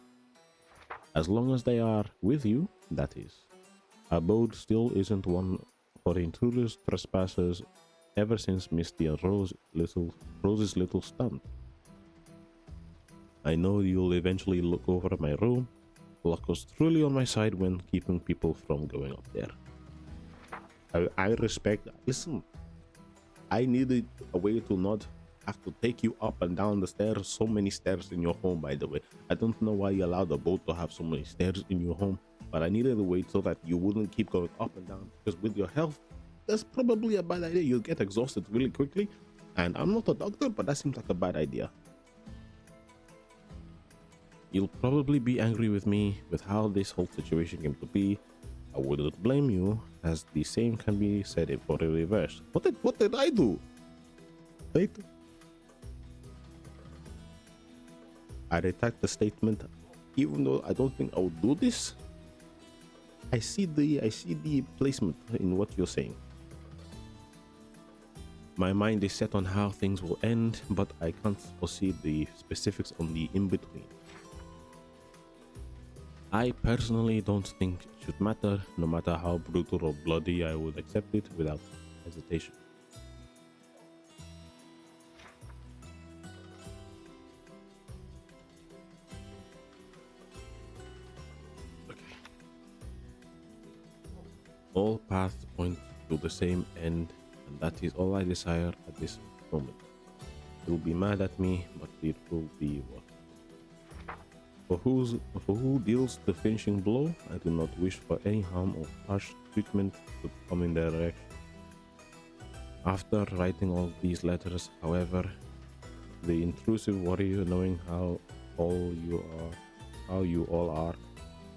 As long as they are with you, that is. Abode still isn't one for intruders, trespassers, ever since Misty and Rose's little stunt. I know you'll eventually look over my room. Luck was truly on my side when keeping people from going up there. I respect. Listen, I needed a way to not have to take you up and down the stairs. So many stairs in your home, by the way. I don't know why you allowed a boat to have so many stairs in your home, but I needed a way so that you wouldn't keep going up and down. Because with your health, that's probably a bad idea. You'll get exhausted really quickly. And I'm not a doctor, but that seems like a bad idea. You'll probably be angry with me with how this whole situation came to be. I wouldn't blame you, as the same can be said for the reverse. What did I do? Wait. I retract the statement, even though I don't think I would do this. I see the placement in what you're saying. My mind is set on how things will end, but I can't foresee the specifics on the in-between. I personally don't think it should matter. No matter how brutal or bloody, I would accept it without hesitation. Okay. All paths point to the same end, and that is all I desire at this moment. You'll be mad at me, but it will be worth it. For who deals the finishing blow, I do not wish for any harm or harsh treatment to come in their direction. After writing all these letters, however, the intrusive warrior, knowing how you all are,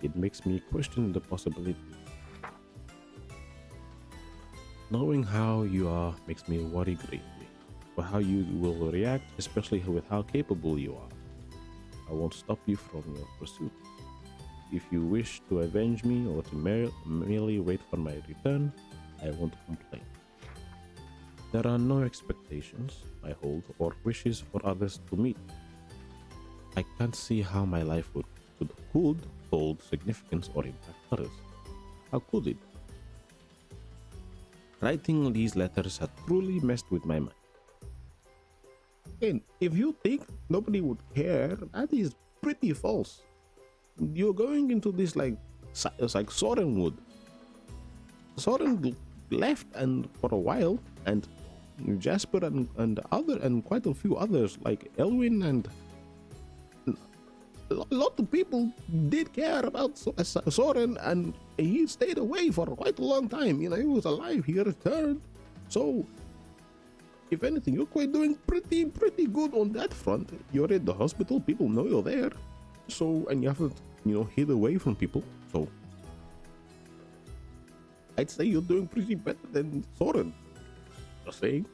it makes me question the possibility. Knowing how you are makes me worry greatly for how you will react, especially with how capable you are. I won't stop you from your pursuit. If you wish to avenge me or to merely wait for my return, I won't complain. There are no expectations I hold or wishes for others to meet. I can't see how my life could hold significance or impact others. How could it? Writing these letters had truly messed with my mind. And if you think nobody would care, that is pretty false. You're going into this like Soren would. Soren left and for a while, and Jasper and quite a few others like Elwin and a lot of people did care about Soren, and he stayed away for quite a long time. You know, he was alive. He returned. So, if anything, you're quite doing pretty good on that front. You're at the hospital. People know you're there. So, and you haven't, hid away from people. So, I'd say you're doing pretty better than Soren. Just saying.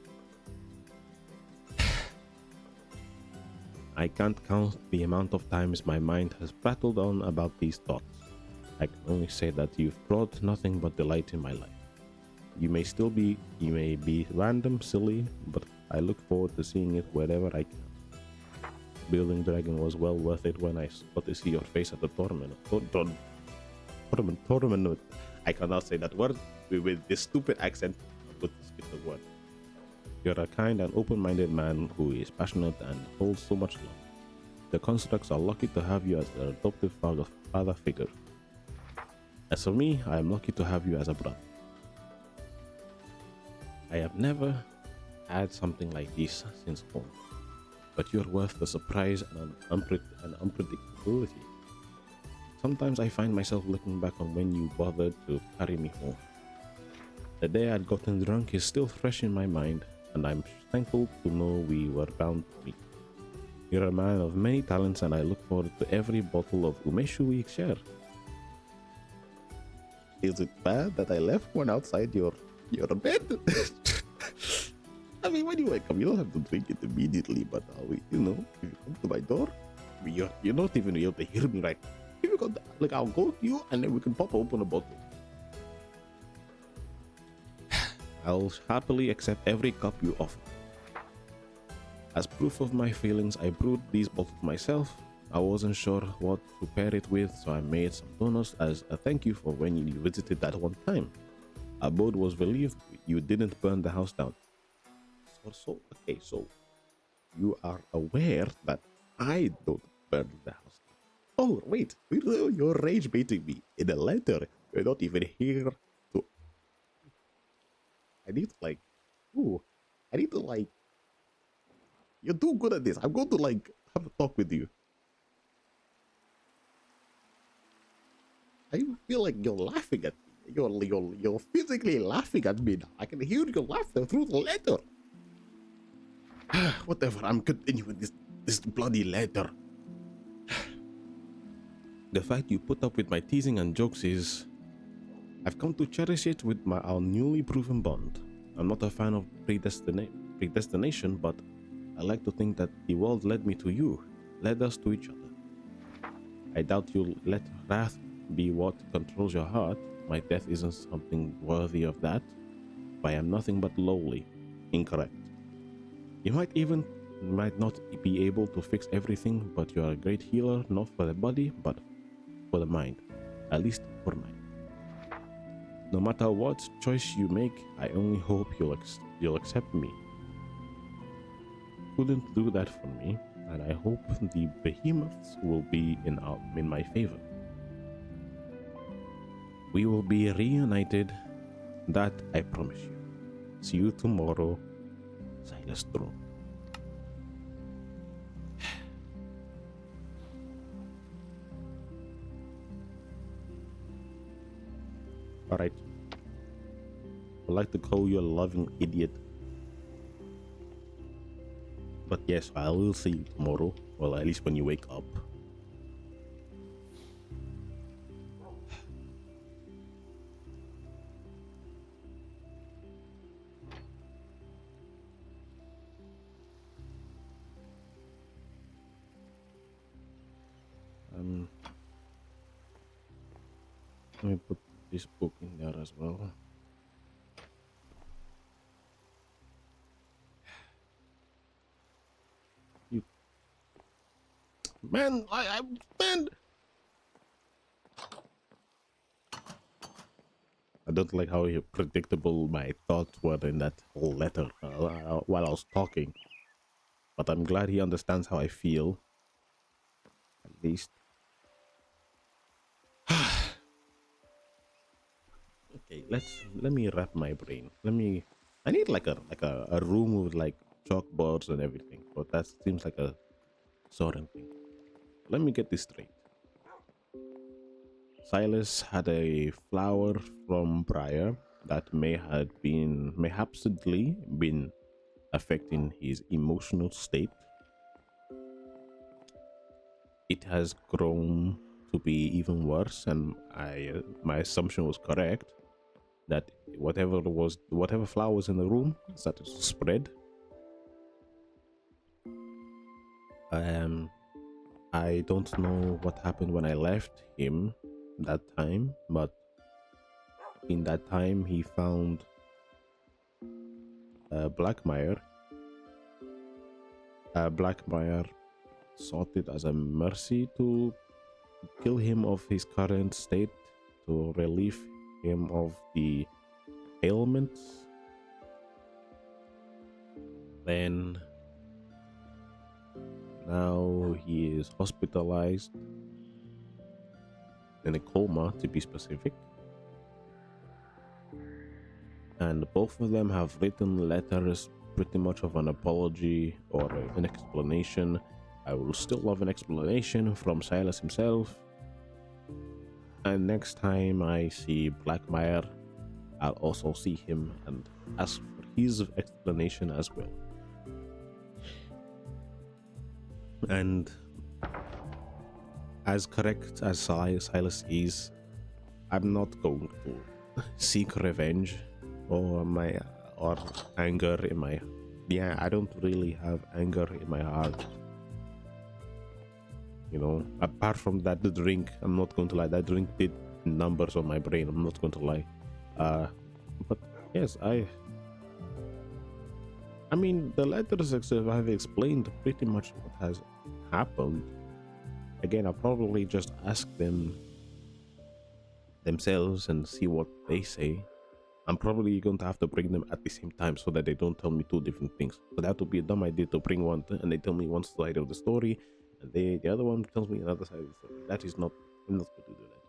I can't count the amount of times my mind has prattled on about these thoughts. I can only say that you've brought nothing but delight in my life. You may be random, silly, but I look forward to seeing it wherever I can. Building Dragon was well worth it when I got to see your face at the tournament. Tournament. I cannot say that word with this stupid accent. I'm going to skip the word. You're a kind and open-minded man who is passionate and holds so much love. The constructs are lucky to have you as their adoptive father figure. As for me, I am lucky to have you as a brother. I have never had something like this since home, but you're worth the surprise and unpredictability. Sometimes I find myself looking back on when you bothered to carry me home. The day I'd gotten drunk is still fresh in my mind, and I'm thankful to know we were bound to meet. You're a man of many talents, and I look forward to every bottle of umeshu we share. Is it bad that I left one outside your bed? I mean, when you wake up, you don't have to drink it immediately, but if you come to my door, you're not even able to hear me right. If you got, I'll go to you, and then we can pop open a bottle. I'll happily accept every cup you offer. As proof of my feelings, I brewed these bottles myself. I wasn't sure what to pair it with, so I made some donuts as a thank you for when you visited that one time. Our board was relieved you didn't burn the house down. So you are aware that I don't burn the house down. Oh, wait, you're rage baiting me in a letter. You're not even here to... I need to you're too good at this. I'm going to have a talk with you. I feel like you're laughing at me. You're physically laughing at me now. I can hear your laughter through the letter. Whatever, I'm continuing this bloody letter. The fact you put up with my teasing and jokes is... I've come to cherish it with our newly proven bond. I'm not a fan of predestination, but I like to think that the world led me to you, led us to each other. I doubt you'll let wrath be what controls your heart. My death isn't something worthy of that. I am nothing but lowly. Incorrect. You might not be able to fix everything, but you're a great healer, not for the body, but for the mind. At least for mine. No matter what choice you make, I only hope you'll accept me. Couldn't do that for me, and I hope the behemoths will be in my favor. We will be reunited, that I promise you. See you tomorrow, Silas Throne. Alright. I'd like to call you a loving idiot. But yes, I will see you tomorrow. Well, at least when you wake up. Let me put this book in there as well. Man, man. I don't like how predictable my thoughts were in that whole letter while I was talking. But I'm glad he understands how I feel. At least. Okay, let me wrap my brain. I need like a room with like chalkboards and everything. But that seems like a Soren thing. let me get this straight. Silas had a flower from Briar that may absently been affecting his emotional state. It has grown to be even worse, and my assumption was correct that whatever flower was in the room started to spread. I don't know what happened when I left him that time, but in that time he found Blackmire. Blackmire sought it as a mercy to kill him of his current state, to relieve him of the ailments. Then now he is hospitalized in a coma, to be specific, and both of them have written letters pretty much of an apology or an explanation. I will still love an explanation from Silas himself, and next time I see Blackmire, I'll also see him and ask for his explanation as well. And as correct as Silas is, I'm not going to seek revenge or anger in my... Yeah, I don't really have anger in my heart. You know, apart from that, the drink, I'm not going to lie, that drink did numbers on my brain, I'm not going to lie. But yes, I mean, the letters have explained pretty much what has happened. Again, I'll probably just ask them themselves and see what they say. I'm probably going to have to bring them at the same time so that they don't tell me two different things. But that would be a dumb idea to bring one and they tell me one side of the story and the other one tells me another side of the story. That is not... I'm not going to do that.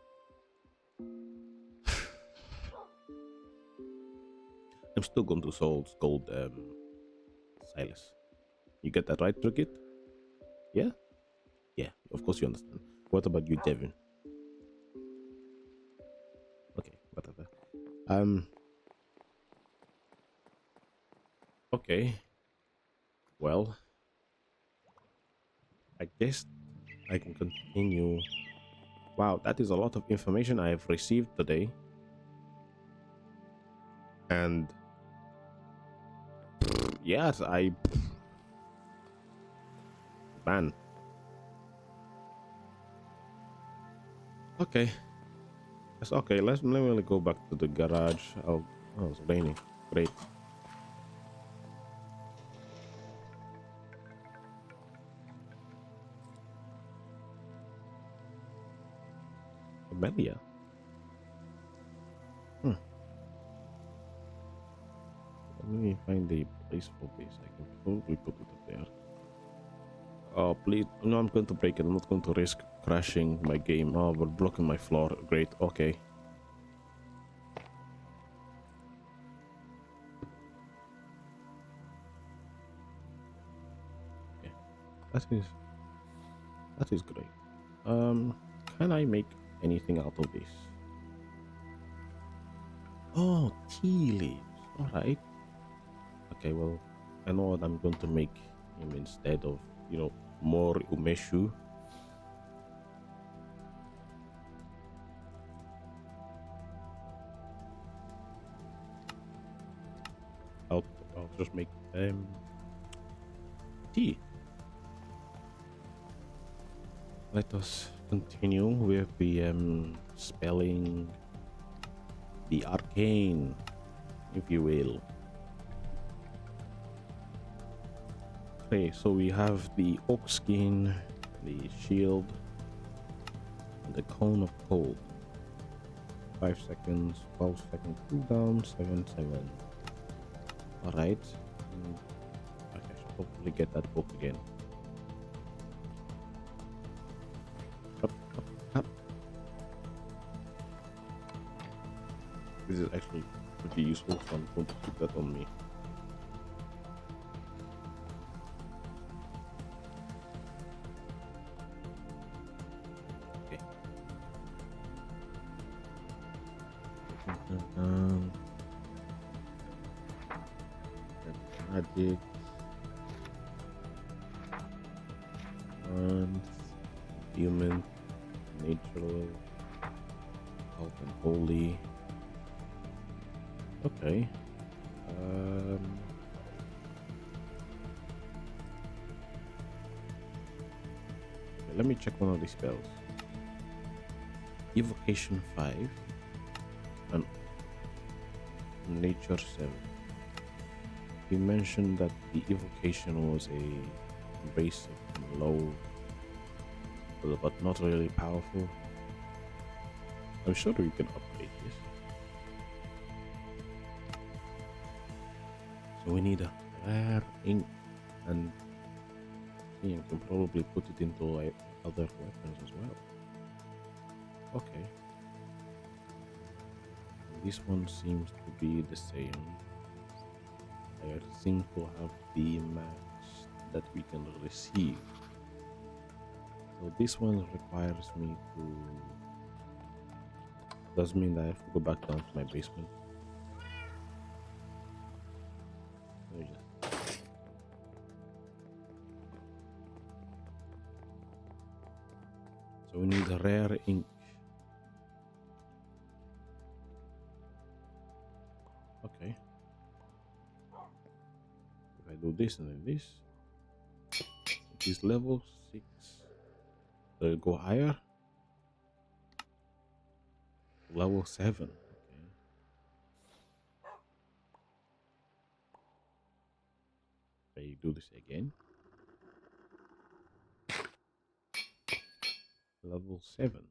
I'm still going to scold Silas. You get that right, Cricket? Yeah? Yeah, of course you understand. What about you, Devin? Okay, whatever. Okay. Well, I guess I can continue. Wow, that is a lot of information I have received today. And yes, man. Okay. That's okay. Let me go back to the garage. Oh, it's raining. Great. Amelia. Let me find a place for this. I can probably put it up there. Oh, please. No, I'm going to break it. I'm not going to risk crashing my game. Oh, we're blocking my floor. Great. Okay. Okay. That is great. Can I make anything out of this? Oh, tea leaves. All right. Okay, well, I know what I'm going to make him instead of, you know, more umeshu. I'll just make tea. Let us continue with the spelling the arcane, if you will. Okay, so we have the oak skin, the shield, and the cone of cold. 5 seconds, 12 seconds cooldown, 7. Alright. Okay, I should probably get that book again. Up. This is actually pretty useful, so I'm going to keep that on me. Um, magic. And human, natural, health and holy. Okay. Let me check one of these spells. Evocation 5 and Nature 7. You mentioned that the evocation was a basic and low, but not really powerful. I'm sure we can upgrade this. So we need a rare ink, and you can probably put it into like other weapons as well. Okay. This one seems to be the same. I think we'll have the max that we can receive. So this one requires me to... Does mean that I have to go back down to my basement. So we need a rare ink. Okay. If I do this and then this, it is level 6. So it go higher. Level 7. Okay. I do this again. Level 7.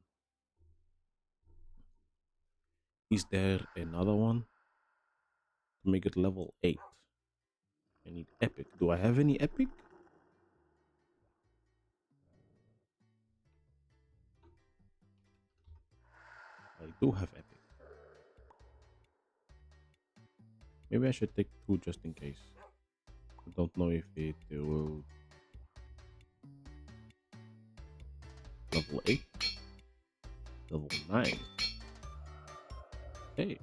Is there another one to make it level 8? I need epic. Do I have any epic? I do have epic. Maybe I should take 2 just in case. I don't know if it will... Level 8? Level 9? Hey!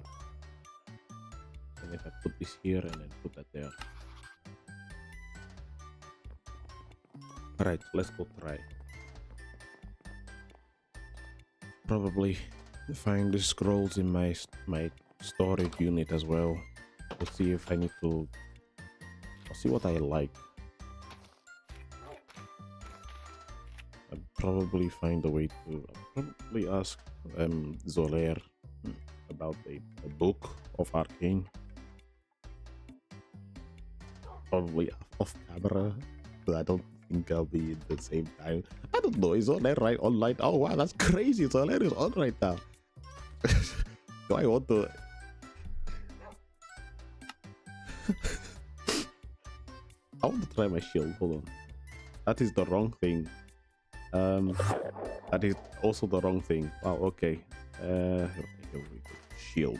And if I put this here and then put that there. Alright, let's go try. Probably find the scrolls in my storage unit as well. To see if I need to... I'll see what I like. I'll probably find a way to... I'll probably ask Zoler about a book of arcane. Probably off camera, but I don't think I'll be at the same time. I don't know, is Zoler right online? Oh wow, that's crazy, Zoler is on right now. Do I want to... I want to try my shield, hold on. That is the wrong thing. That is also the wrong thing. Wow, okay. Here we go. Shield.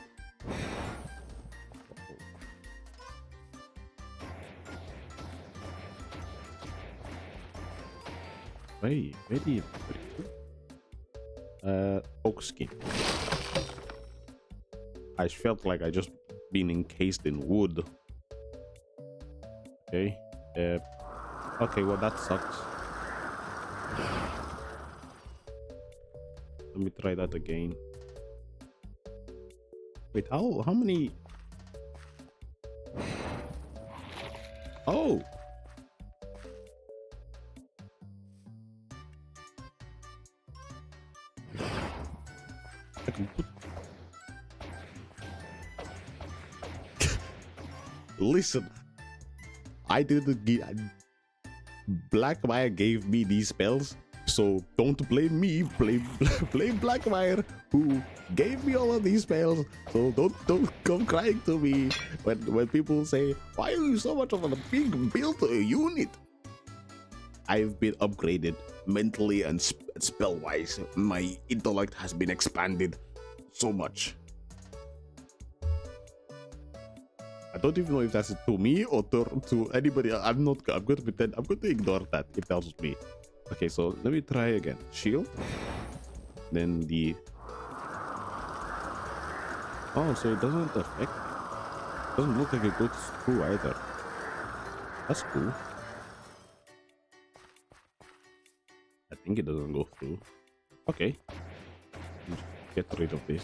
Very good. Oak skin. I felt like I just been encased in wood. Okay. Okay, well that sucks. Let me try that again. Wait, how many? Oh! I can put... Listen, I didn't get... Blackmire gave me these spells, so don't blame me. Blame Blackmire, who gave me all of these spells. So don't come crying to me when people say, "Why are you so much of a big build unit?" I've been upgraded mentally and spell-wise. My intellect has been expanded so much. I don't even know if that's to me or to anybody. I'm going to pretend. I'm going to ignore that. It tells me. Okay, so let me try again. Shield. Then the... Oh, so it doesn't affect. Doesn't look like it goes through either. That's cool. I think it doesn't go through. Okay. Just get rid of this.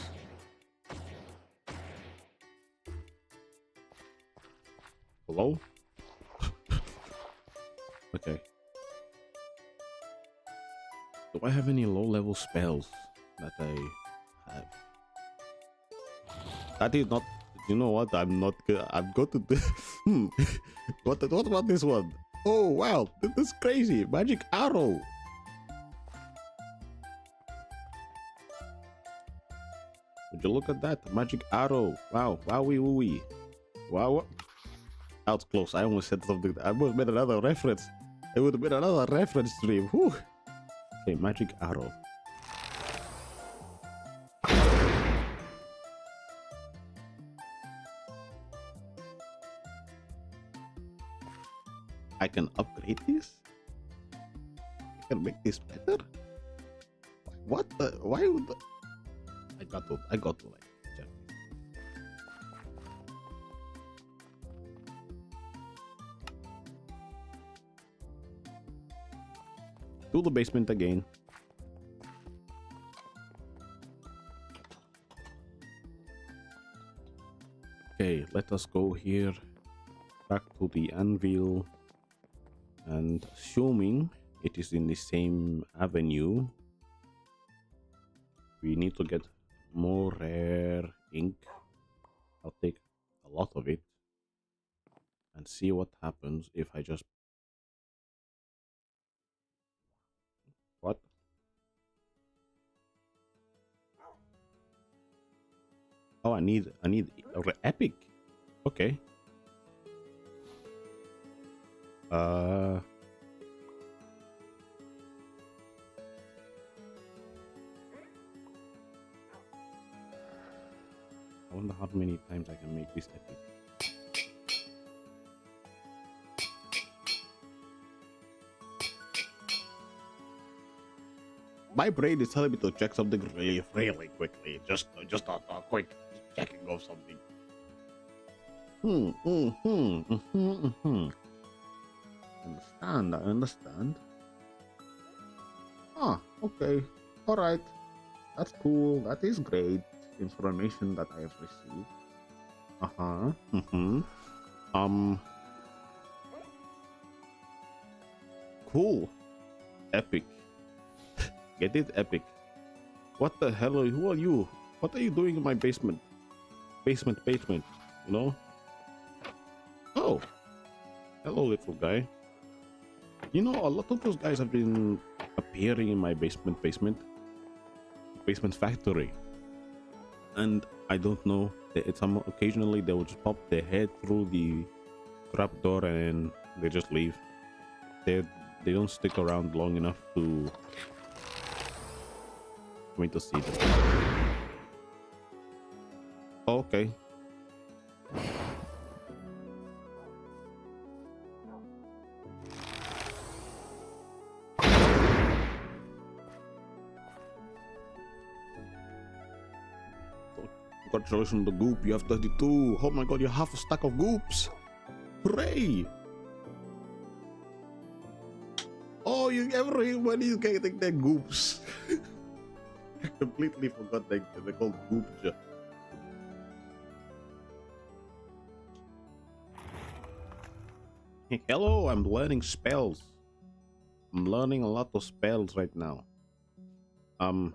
Hello? Okay. Do I have any low-level spells that I have? That is not. You know what? I'm not good. I'm going to do. What about this one? Oh wow, this is crazy. Magic arrow. Would you look at that? Magic arrow. Wow. Wowie wooey. Wow. That was close. I almost said something. I almost made another reference. It would have been another reference stream. Whew. Okay, magic arrow. I can upgrade this? I can make this better? What the? Why would the... I got to like check. To the basement again. Okay, let us go here back to the anvil, and assuming it is in the same avenue, we need to get more rare ink. I'll take a lot of it and see what happens if I just... What? Oh, I need epic. Okay. I wonder how many times I can make this epic. My brain is telling me to check something really quickly. Just a quick checking of something. I understand. Ah, okay. Alright. That's cool. That is great information that I have received. Cool. Epic. Get it, epic. What the hell who are you? What are you doing in my basement? Basement, you know? Oh. Hello, little guy. You know, a lot of those guys have been appearing in my basement factory. And I don't know, occasionally they will just pop their head through the trap door and they just leave. They don't stick around long enough for me to see them. Oh, okay. Congratulations on the goop, you have 32. Oh my god, you have a stack of goops. Hooray! Oh, everybody's getting their goops. I completely forgot they're called goops. Hello, I'm learning spells. I'm learning a lot of spells right now. I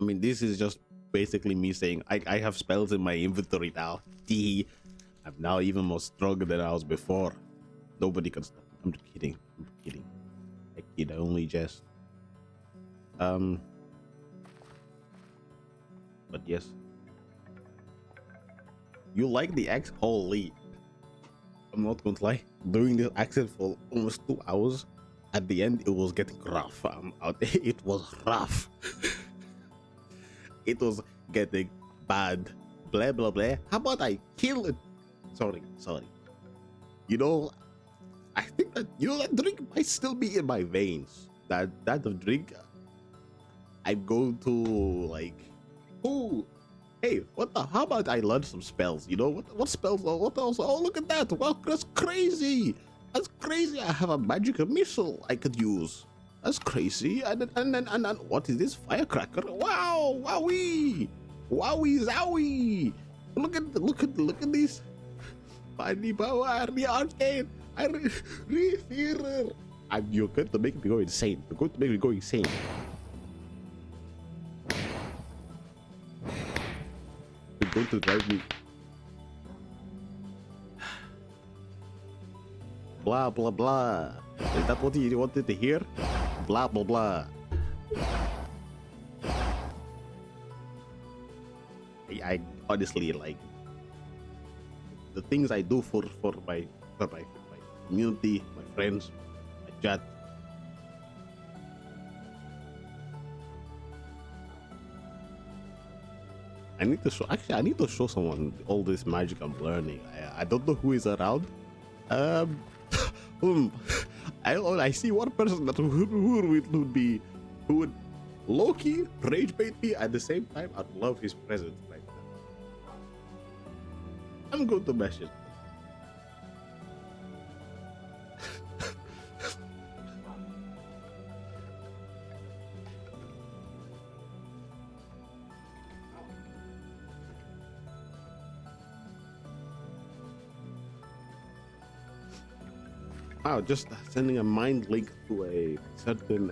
mean, this is just basically me saying I have spells in my inventory now. I'm now even more stronger than I was before. Nobody can stop me. I'm just kidding. I kid only jest. But yes. You like the axe? Holy. I'm not going to lie. Doing this accent for almost 2 hours. At the end, it was getting rough. It was rough. It was getting bad. Blah, blah, blah. How about I kill it? Sorry. You know, I think that, that drink might still be in my veins. That drink, I'm going to like, oh, hey, what the? How about I learn some spells? You know what spells? What else? Oh, look at that! Well, that's crazy. That's crazy. I have a magical missile I could use. That's crazy. And what is this firecracker? Wow! Wowee! Wowie zowie! Look at this. Funny power, the arcane. Referer. You're going to make me go insane. You're going to make me go insane. You're going to drive me. Blah blah blah. Is that what you wanted to hear? Blah blah blah. I honestly like the things I do for my community, my friends, my chat. I need to show. Actually, I need to show someone all this magic I'm learning. I don't know who is around. I see one person that who would low-key rage bait me. At the same time, I'd love his presence right now. I'm going to message. Wow, just sending a mind link to a certain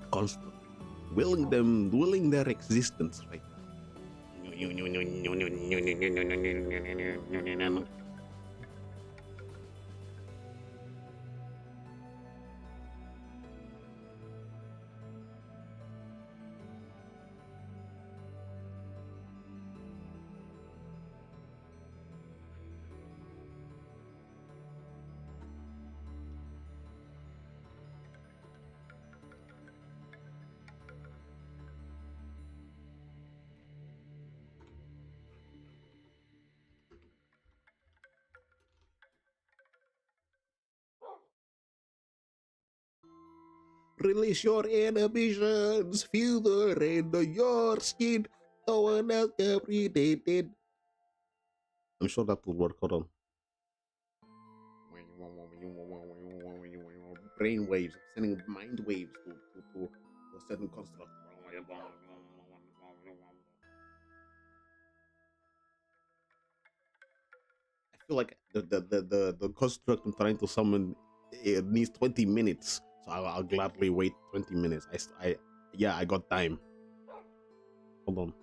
construct, willing their existence right now. Release your inhibitions, feel the rain on your skin. No one else can breathe it. I'm sure that will work. Hold on. Brain waves, sending mind waves to a certain construct. I feel like the construct I'm trying to summon, it needs 20 minutes. So I'll gladly wait 20 minutes. Yeah, I got time. Hold on.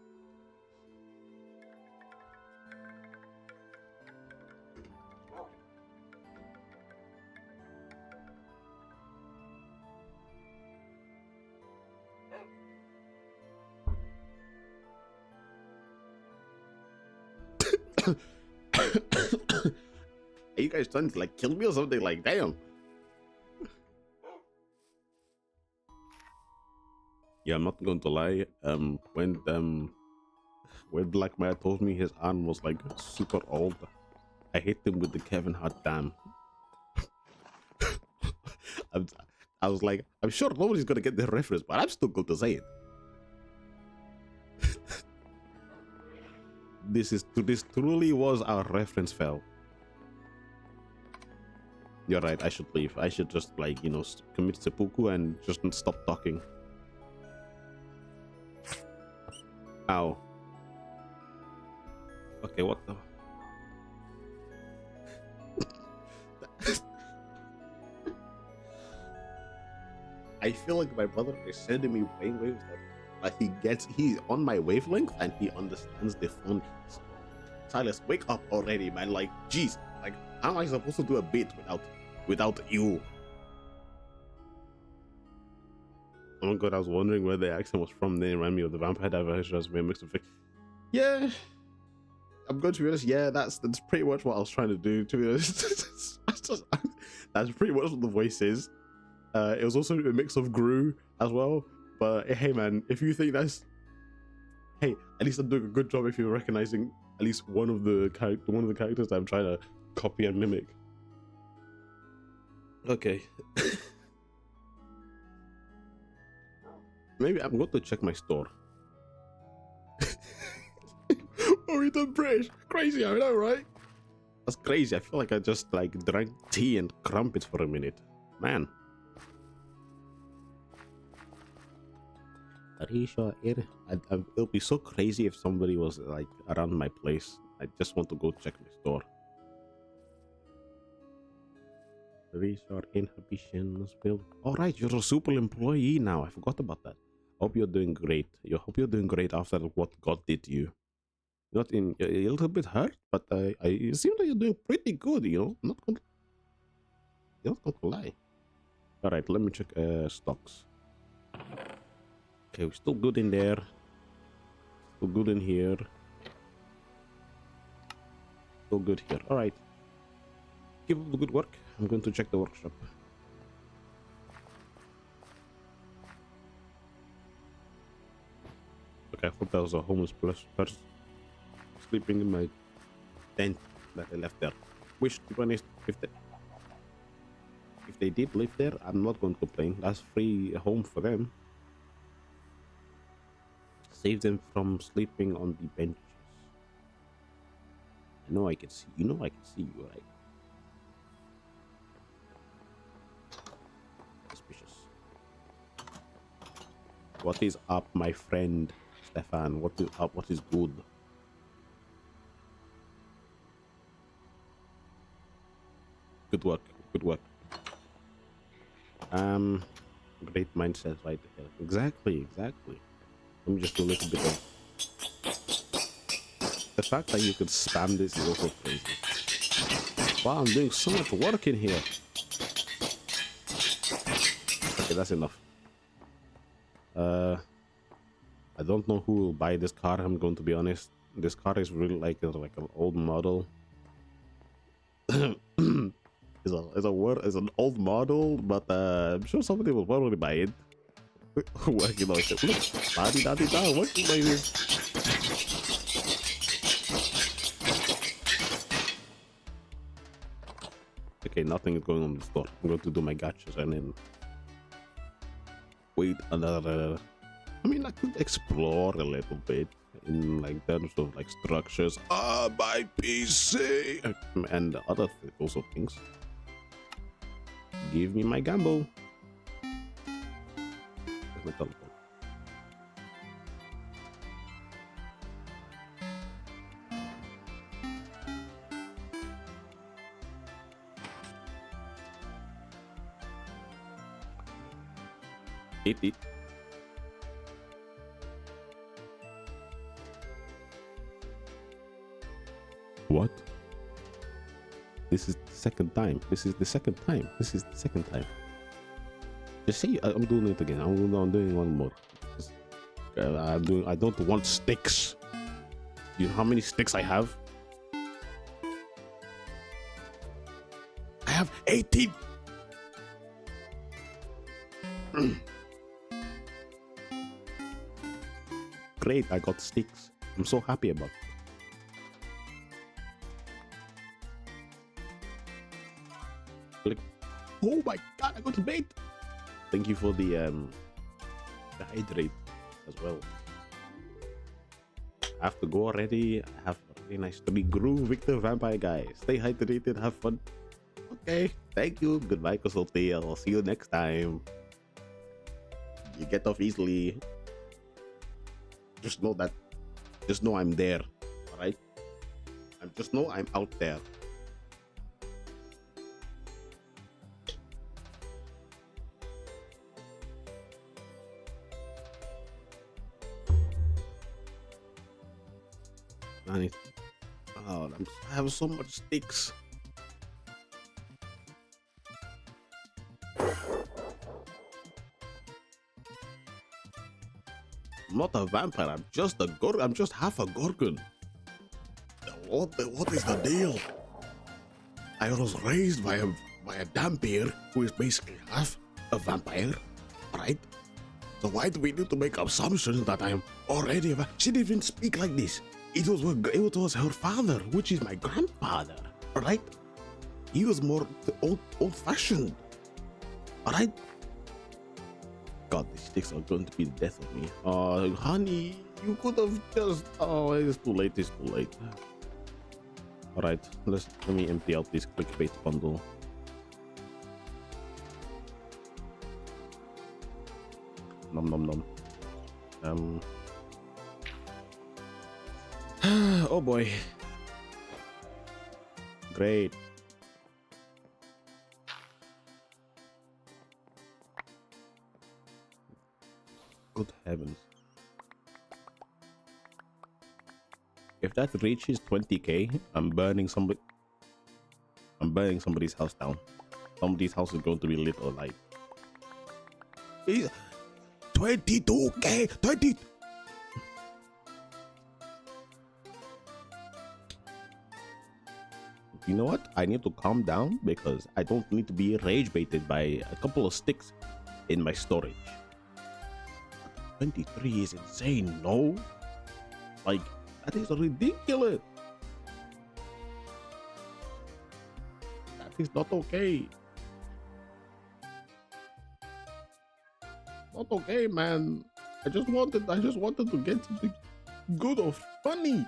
Are you guys trying to like kill me or something? Like, damn. Yeah, I'm not going to lie. When Black Maya told me his aunt was like super old, I hit him with the Kevin Hart damn. I was like, I'm sure nobody's gonna get the reference, but I'm still going to say it. This truly was our reference fell. You're right, I should leave. I should just like, you know, commit seppuku and just stop talking. Ow. Okay, what the? I feel like my brother is sending me brainwaves that he's on my wavelength and he understands the phone keys. Silas, wake up already, man. Like, jeez, like, how am I supposed to do a bit without you? Oh my god, I was wondering where the accent was from. They remind me of the Vampire Diversity mixed with. Yeah, I'm going to be honest. Yeah, that's pretty much what I was trying to do. To be honest, that's pretty much what the voice is. It was also a mix of Gru as well. But hey, man, if you think that's, hey, at least I'm doing a good job if you're recognizing at least one of the characters that I'm trying to copy and mimic. Okay. Maybe I'm going to check my store. Oh, it's a bridge. Crazy, I know, right? That's crazy. I feel like I just like drank tea and crumpets for a minute. Man. Arisha, it'll be so crazy if somebody was like around my place. I just want to go check my store. Resort inhibitions build. Alright, you're a super employee now. I forgot about that. Hope you're doing great. Hope you're doing great after what God did to you. Not in a little bit hurt, but it seems like you're doing pretty good, you know. Not gonna lie. Alright, let me check stocks. Okay, we're still good in there. Still good in here. Still good here. Alright. Keep up the good work. I'm going to check the workshop. Okay, I thought that was a homeless person sleeping in my tent that I left there. Which, to be honest, if they did live there, I'm not going to complain. That's free home for them. Save them from sleeping on the benches. I know I can see you. I can see you, right? Suspicious. What is up, my friend Stefan? What is up? What is good? Good work. Good work. Great mindset right there. Exactly. Let me just do a little bit of. The fact that you could spam this is also crazy. Wow, I'm doing so much work in here. Okay, that's enough. I don't know who will buy this car. I'm going to be honest. This car is really like an old model. It's an old model, but I'm sure somebody will probably buy it. Working like it. Look, da-di-da-di-da, working like this. Okay, nothing is going on in the store. I'm going to do my gotchas and then wait another. I mean, I could explore a little bit in like terms of like structures. My PC and other also things. Give me my gamble. Where's my telephone? It. What? This is the second time. This is the second time. Just say I'm doing it again. I'm doing one more. I don't want sticks. You know how many sticks I have? I have 18. Great, I got sticks. I'm so happy about it. Click. Oh my god, I got a bait. Thank you for the hydrate as well. I have to go already. I have a really nice street groove. Victor Vampire guy. Stay hydrated, have fun. Okay, thank you. Goodbye, Consulty. I'll see you next time. You get off easily. Just know I'm there. Alright? Just know I'm out there. I have so much sticks. I'm not a vampire. I'm just a gorgon. I'm just half a gorgon. What is the deal? I was raised by a vampire who is basically half a vampire, right? So why do we need to make assumptions that I am already a She didn't even speak like this. It was her father, which is my grandfather, right? He was more old-fashioned, all right? God, these sticks are going to be the death of me. Oh, honey, you could have just. Oh, it's too late. It's too late. All right, let me empty out this clickbait bundle. Nom nom nom. Oh boy. Great. Good heavens. If that reaches 20k, I'm burning somebody's house down. Somebody's house is going to be lit or light. 22k! 20! You know what? I need to calm down because I don't need to be rage baited by a couple of sticks in my storage. 23 is insane, no? Like, that is ridiculous. That is not okay. Not okay, man. I just wanted to get something good or funny.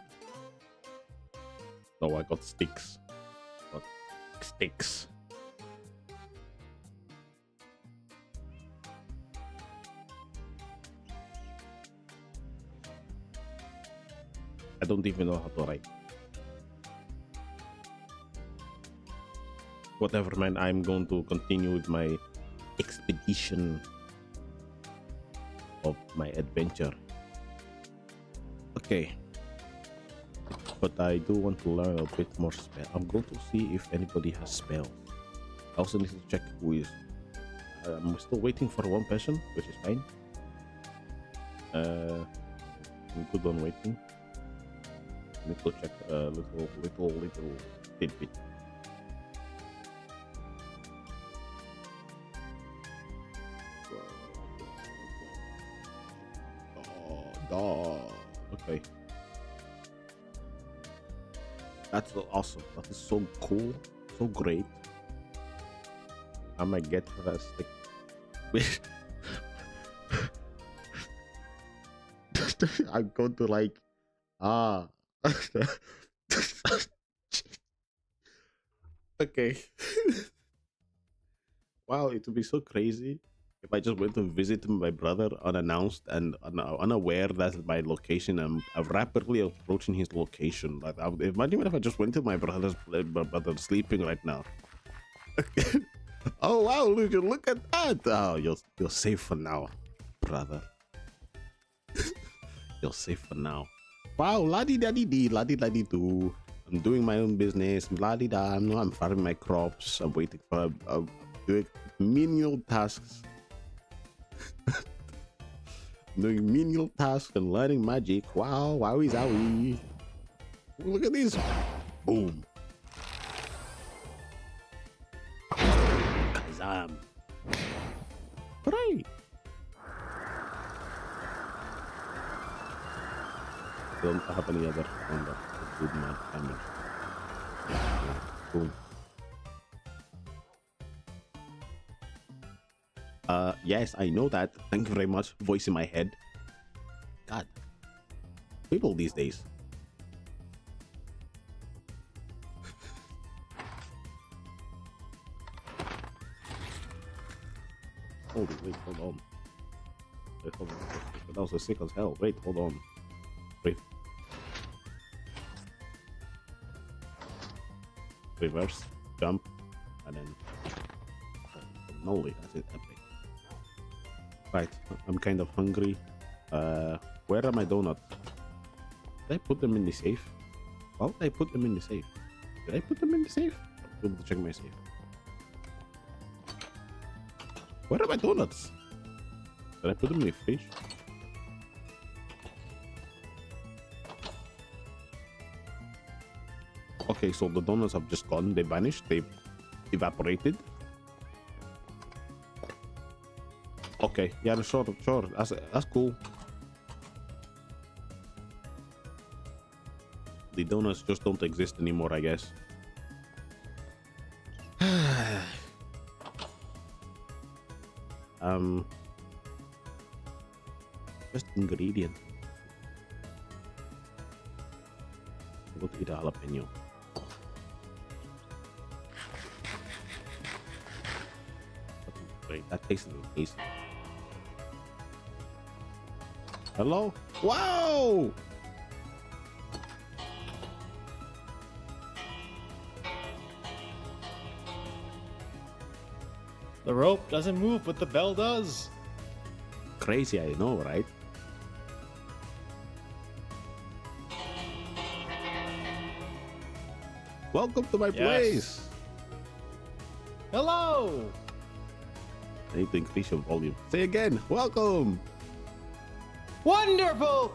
So I got sticks. Sticks. I don't even know how to write. Whatever, man. I'm going to continue with my expedition of my adventure. Okay. But I do want to learn a bit more spell. I'm going to see if anybody has spells. I also need to check who is. I'm still waiting for one person, which is fine. I'm good on waiting. I need to check a little tidbit. Okay. That's so awesome. That is so cool. So great. I might get that stick. I'm going to like okay. Wow, it would be so crazy if I just went to visit my brother unannounced and unaware that's my location. I'm rapidly approaching his location. Like, imagine if I just went to my brother sleeping right now. Oh wow, look at that. Oh, you're safe for now, brother. You're safe for now. Wow, la-di-da-di-dee, la-di-da-di-doo. I'm doing my own business, la-di-da. I'm farming my crops. I'm waiting for doing menial tasks. Doing menial tasks and learning magic. Wow, wowie zowie. Look at this. Boom. Kazam. Hooray. I don't have any other on that good mad damage. Boom. Yes, I know that. Thank you very much. Voice in my head. God. People these days. Holy, wait, hold on. Wait, hold on. That was sick as hell. Wait, hold on. Wait. Reverse, jump, and then moly, that's it, epic. Right, I'm kind of hungry. Where are my donuts? Did I put them in the safe? Why would I put them in the safe? Did I put them in the safe? I'm going to check my safe. Where are my donuts? Did I put them in the fridge? Okay, so the donuts have just gone. They vanished. They evaporated. Okay, yeah, sure. That's cool. The donuts just don't exist anymore, I guess. Just ingredient. I'm going to eat a jalapeno. Wait, that tastes amazing. Hello? Wow! The rope doesn't move, but the bell does. Crazy, I know, right? Welcome to my place. Hello. I need to increase your volume. Say again. Welcome. Wonderful.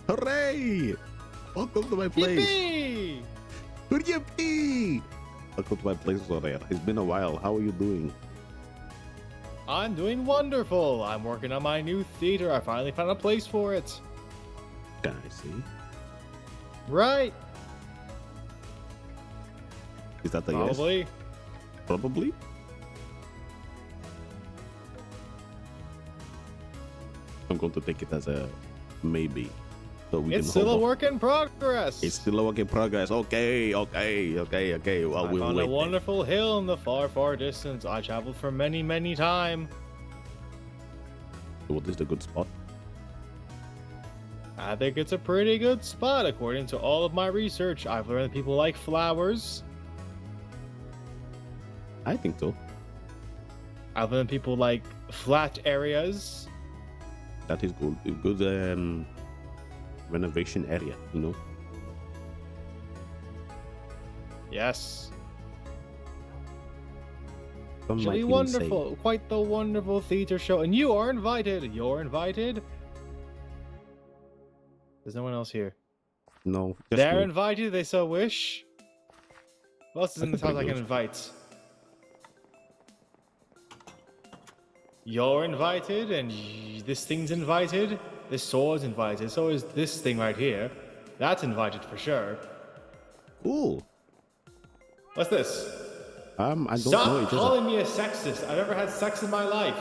Hooray! Welcome to my place. Yippee! Yippee! Welcome to my place, Zorair. It's been a while. How are you doing? I'm doing wonderful. I'm working on my new theater. I finally found a place for it. Can I see? Right. Is that a yes? Probably. Probably? I'm going to take it as a maybe. So we It's can still a hold off. work in progress. It's still a work in progress. Okay. Well, I we'll found wait a then. wonderful hill in the far, far distance. I traveled for many, many time. What is the good spot? I think it's a pretty good spot according to all of my research. I've learned that people like flowers. I think so. I've learned people like flat areas. That is good. A good renovation area, you know. Yes. Some Should might be even wonderful. say, Quite the wonderful theater show. And you are invited. You're invited. There's no one else here. no, just They're me. invited. They so wish. Who else is in I this can house I bring can those. invite? You're invited, and this thing's invited. This sword's invited. So is this thing right here. That's invited for sure. Cool. What's this? I don't know. Stop It's just calling me a sexist. I've never had sex in my life.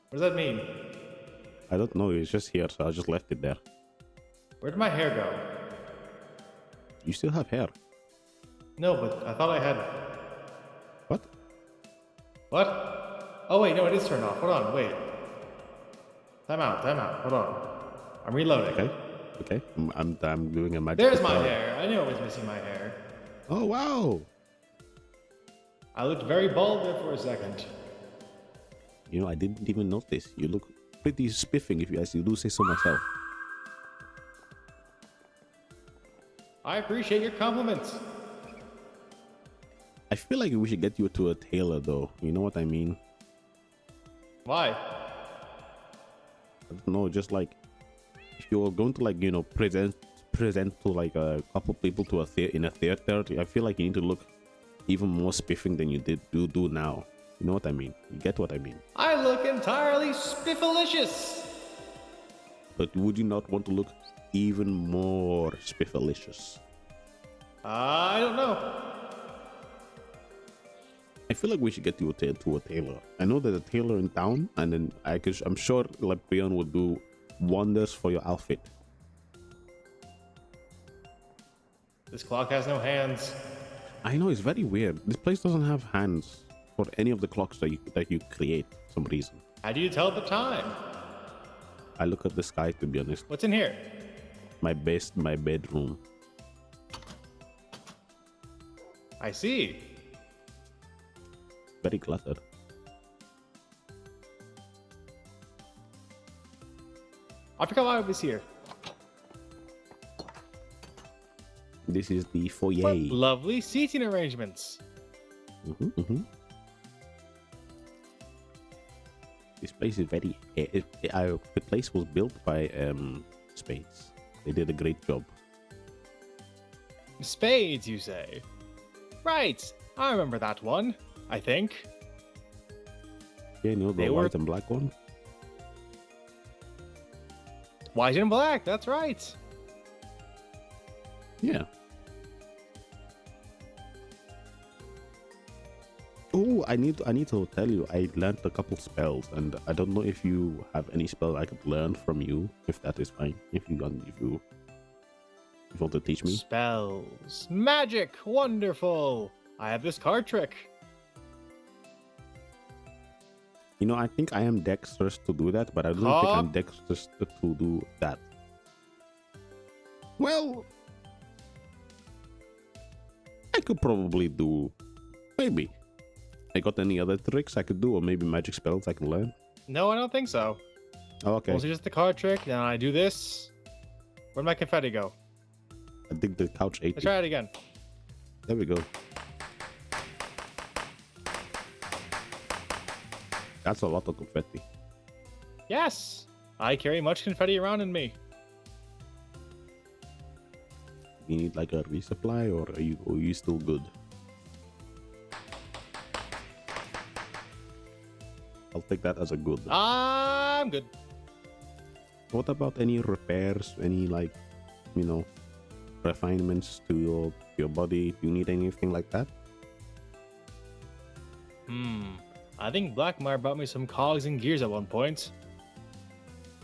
What does that mean? I don't know. It's just here, so I just left it there. Where did my hair go? You still have hair. No, but I thought I had. What? What? Oh wait, no, it is turned off. Hold on, wait. Time out. Hold on. I'm reloading. Okay. I'm doing a magic. There's my trick. hair. I knew I was missing my hair. Oh wow! I looked very bald there for a second. You know, I didn't even notice. You look pretty spiffing, if you as you do say so myself. I appreciate your compliments. I feel like we should get you to a tailor, though. You know what I mean? Why? I don't know, just like if you're going to like present to like a couple people to in a theater, I feel like you need to look even more spiffing than you do now. You know what I mean? You get what I mean? I look entirely spiffalicious. But would you not want to look even more spiffalicious? I don't know. I feel like we should get you to a tailor. I know there's a tailor in town, and then I'm sure Leprion would do wonders for your outfit. This clock has no hands. I know, it's very weird. This place doesn't have hands for any of the clocks that you create for some reason. How do you tell the time? I look at the sky, to be honest. What's in here? My bedroom. I see. Very cluttered. I forgot why I was here. This is the foyer. What lovely seating arrangements. This place is very. The place was built by Spades. They did a great job. Spades, you say? Right. I remember that one. I think. Yeah, you know, the They were- white and black one. White and black. That's right. Yeah. Oh, I need to tell you, I learned a couple spells, and I don't know if you have any spell I could learn from you, if that is fine. If you want to teach me. Spells. Magic. Wonderful. I have this card trick. You know, I think I am dexterous to do that, but I don't think I'm Cock. dexterous to do that. Well, I could probably do, maybe. I got any other tricks I could do, or maybe magic spells I can learn? No, I don't think so. Oh, okay. Mostly just the card trick. Then I do this. Where'd my confetti go? I think the couch ate Let's it. try it again. There we go. That's a lot of confetti. Yes. I carry much confetti around in me. You need like a resupply, or are you still good? I'll take that as a good. I'm good. What about any repairs? Any like, you know, refinements to your body? Do you need anything like that? I think Blackmire brought me some cogs and gears at one point.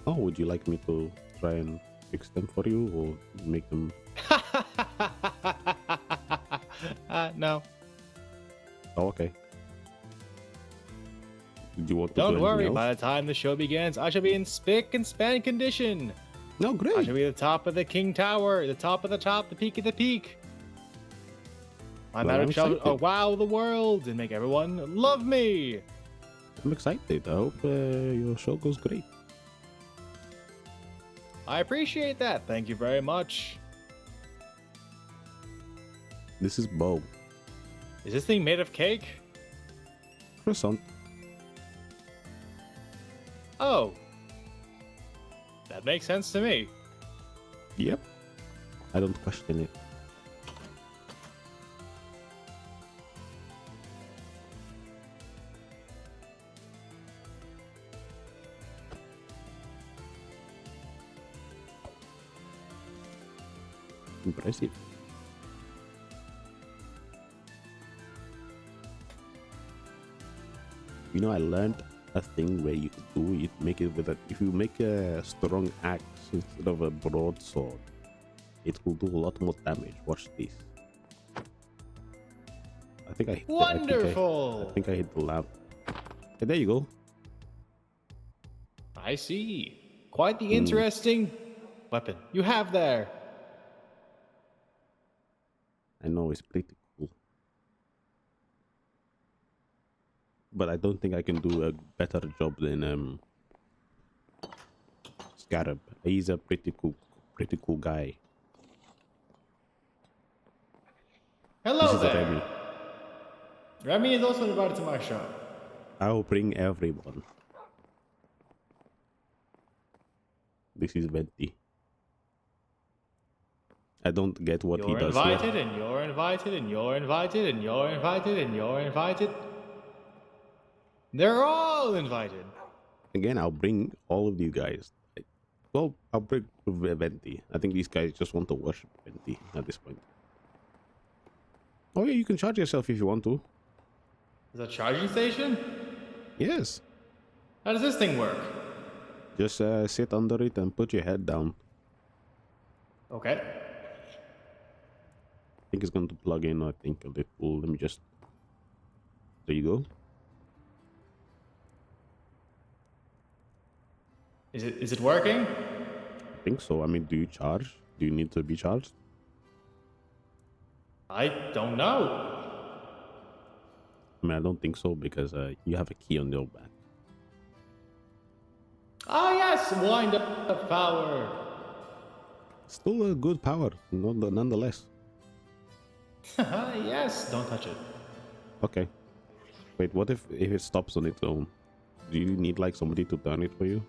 Oh, would you like me to try and fix them for you, or make them? No. Oh, okay. Did you want to Don't do worry, anything by else? the time the show begins, I shall be in spick and span condition. No, I great. shall be at the top of the King Tower, the top of the top, the peak of the peak. My Well, I'm magic shall excited. wow the world and make everyone love me. I'm excited. I hope your show goes great. I appreciate that. Thank you very much. This is Bo. Is this thing made of cake? Croissant. Oh. That makes sense to me. Yep. I don't question it. Impressive. You know, I learned a thing where you could do it, make it with a, if you make a strong axe instead of a broadsword, it will do a lot more damage. Watch this. I think I hit Wonderful. I think I hit the lamp. Hey, there you go. I see. Quite the interesting weapon you have there. I know it's pretty cool. But I don't think I can do a better job than Scarab. He's a pretty cool guy. Hello This is there. Remy. Remy is also invited to my show. I'll bring everyone. This is Venti. I don't get what he You're does invited, here. and you're invited, and you're invited, and you're invited, and you're invited. They're all invited. Again, I'll bring all of you guys. Well, I'll bring Venti. I think these guys just want to worship Venti at this point. Oh yeah, you can charge yourself if you want to. Is that a charging station? Yes. How does this thing work? Just sit under it and put your head down. Okay. I think it's going to plug in, I think, a little. Let me just... There you go. Is it working? I think so. I mean, do you charge? Do you need to be charged? I don't know. I mean, I don't think so, because you have a key on your back. Ah, yes, wind up the power. Still a good power, nonetheless. Yes, don't touch it. Okay. Wait, what if it stops on its own? Do you need like somebody to turn it for you?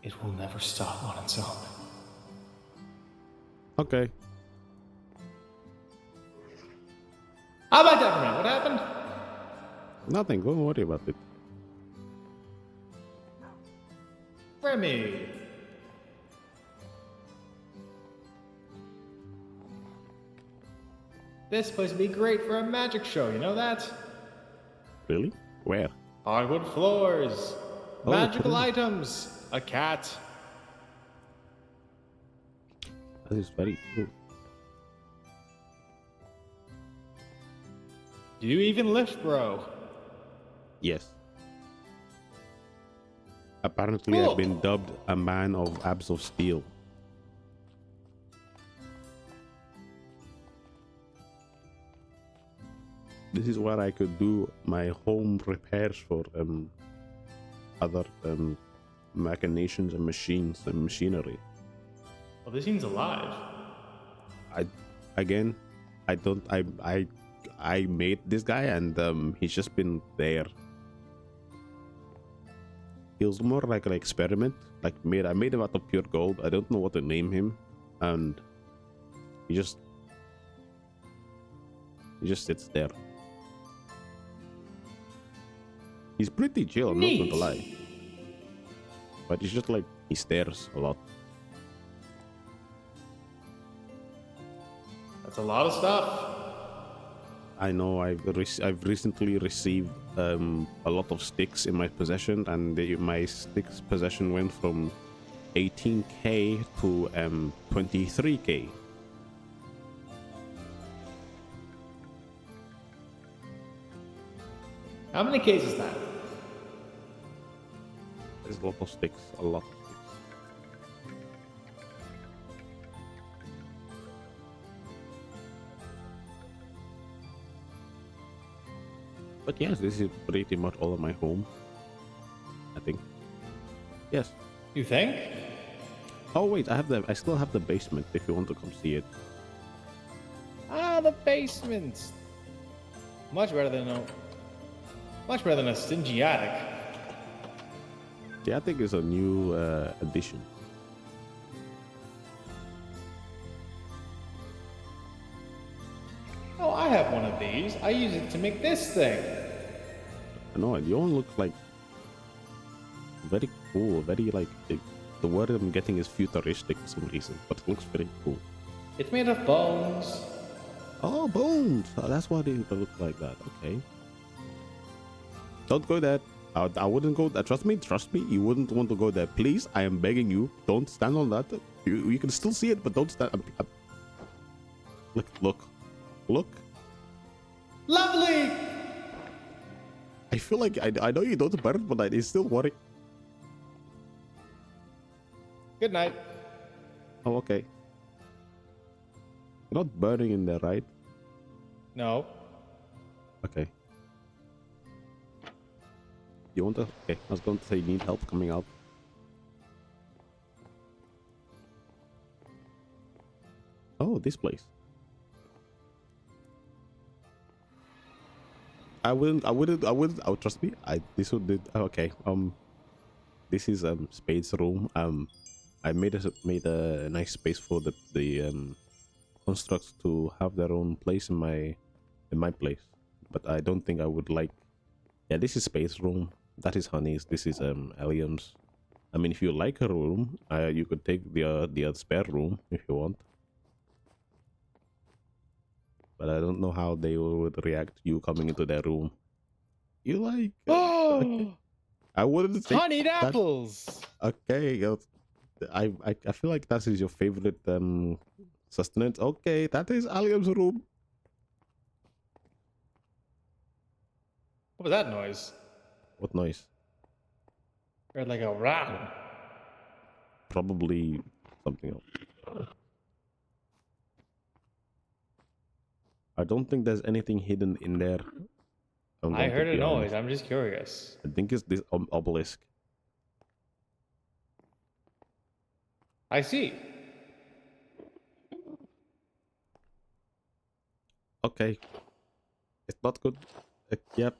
It will never stop on its own. Okay. How about that for me? What happened? Nothing, don't worry about it. Remy. This place would be great for a magic show, you know that? Really? Where? Hardwood floors, Oh, magical cool. items, a cat. That is very cool. Do you even lift, bro? Yes. Apparently, Cool. I've been dubbed a man of abs of steel. This is where I could do my home repairs for other machinations and machines and machinery. Well, this seems alive. I made this guy and he's just been there. He was more like an experiment. I made him out of pure gold. I don't know what to name him, and he just sits there. He's pretty chill, I'm not going to lie. But he's just like, he stares a lot. That's a lot of stuff. I know I've recently received a lot of sticks in my possession, and my sticks possession went from 18k to 23k. How many Ks is that? There's a lot of sticks, a lot of sticks. But yes, this is pretty much all of my home, I think. Yes. You think? Oh wait, I still have the basement if you want to come see it. Ah, the basement. Much better than a stingy attic. The attic is a new addition. Oh, I have one of these. I use it to make this thing. I know, you all look like very cool, very like the word I'm getting is futuristic for some reason, but it looks very cool. It's made of bones. Oh, bones! Oh, that's why they look like that. Okay. Don't go there. I wouldn't go there. Trust me, you wouldn't want to go there. Please, I am begging you, don't stand on that. You can still see it, but don't stand. Look. Lovely! I feel like I know you don't burn, but I still worry. Good night. Oh, okay. You're not burning in there, right? No. Okay. You want to? Okay, I was going to say you need help coming out. Oh, this place. I wouldn't. Oh, trust me. This would. Okay. This is Spade's room. I made a nice space for the constructs to have their own place in my place, but I don't think I would like. Yeah, this is Spade's room. That is Honey's. This is Allium's. I mean, if you like her room, you could take the spare room if you want. But I don't know how they would react to you coming into their room. You like? Okay. I wouldn't say Honeyed that. apples! Okay, I feel like that is your favorite sustenance. Okay, that is Allium's room. What was that noise? What noise? Heard like a rat. Probably something else. I don't think there's anything hidden in there. I heard a noise. Honest. I'm just curious. I think it's this obelisk. I see. Okay. It's not good. Yep.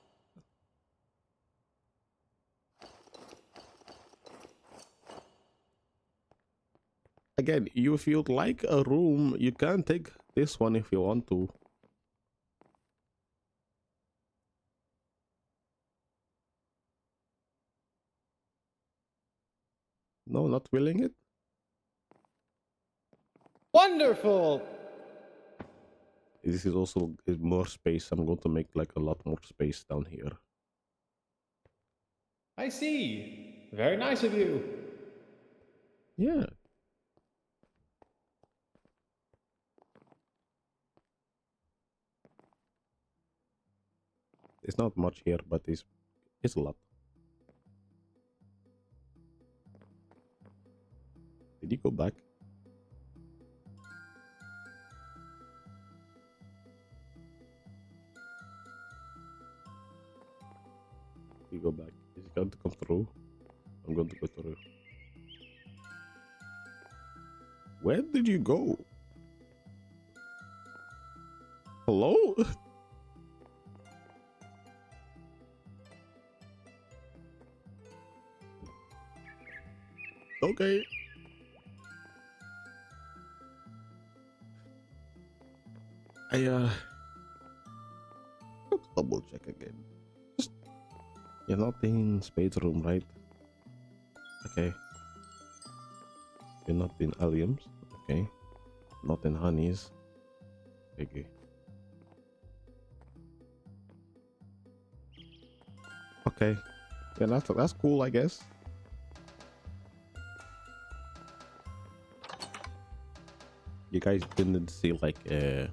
Again, if you'd like a room, you can take this one if you want to. No, not willing it? Wonderful! This is also more space. I'm going to make like a lot more space down here. I see. Very nice of you. Yeah. It's not much here, but it's a lot. Did you go back? You go back. Is it going to come through? I'm going to go through. Where did you go? Hello? Okay. Let's double check again. You're not in Spade's room, right? Okay. You're not in Allium's. Okay. Not in Honey's. Okay. Okay. Yeah, that's cool, I guess. You guys didn't see like a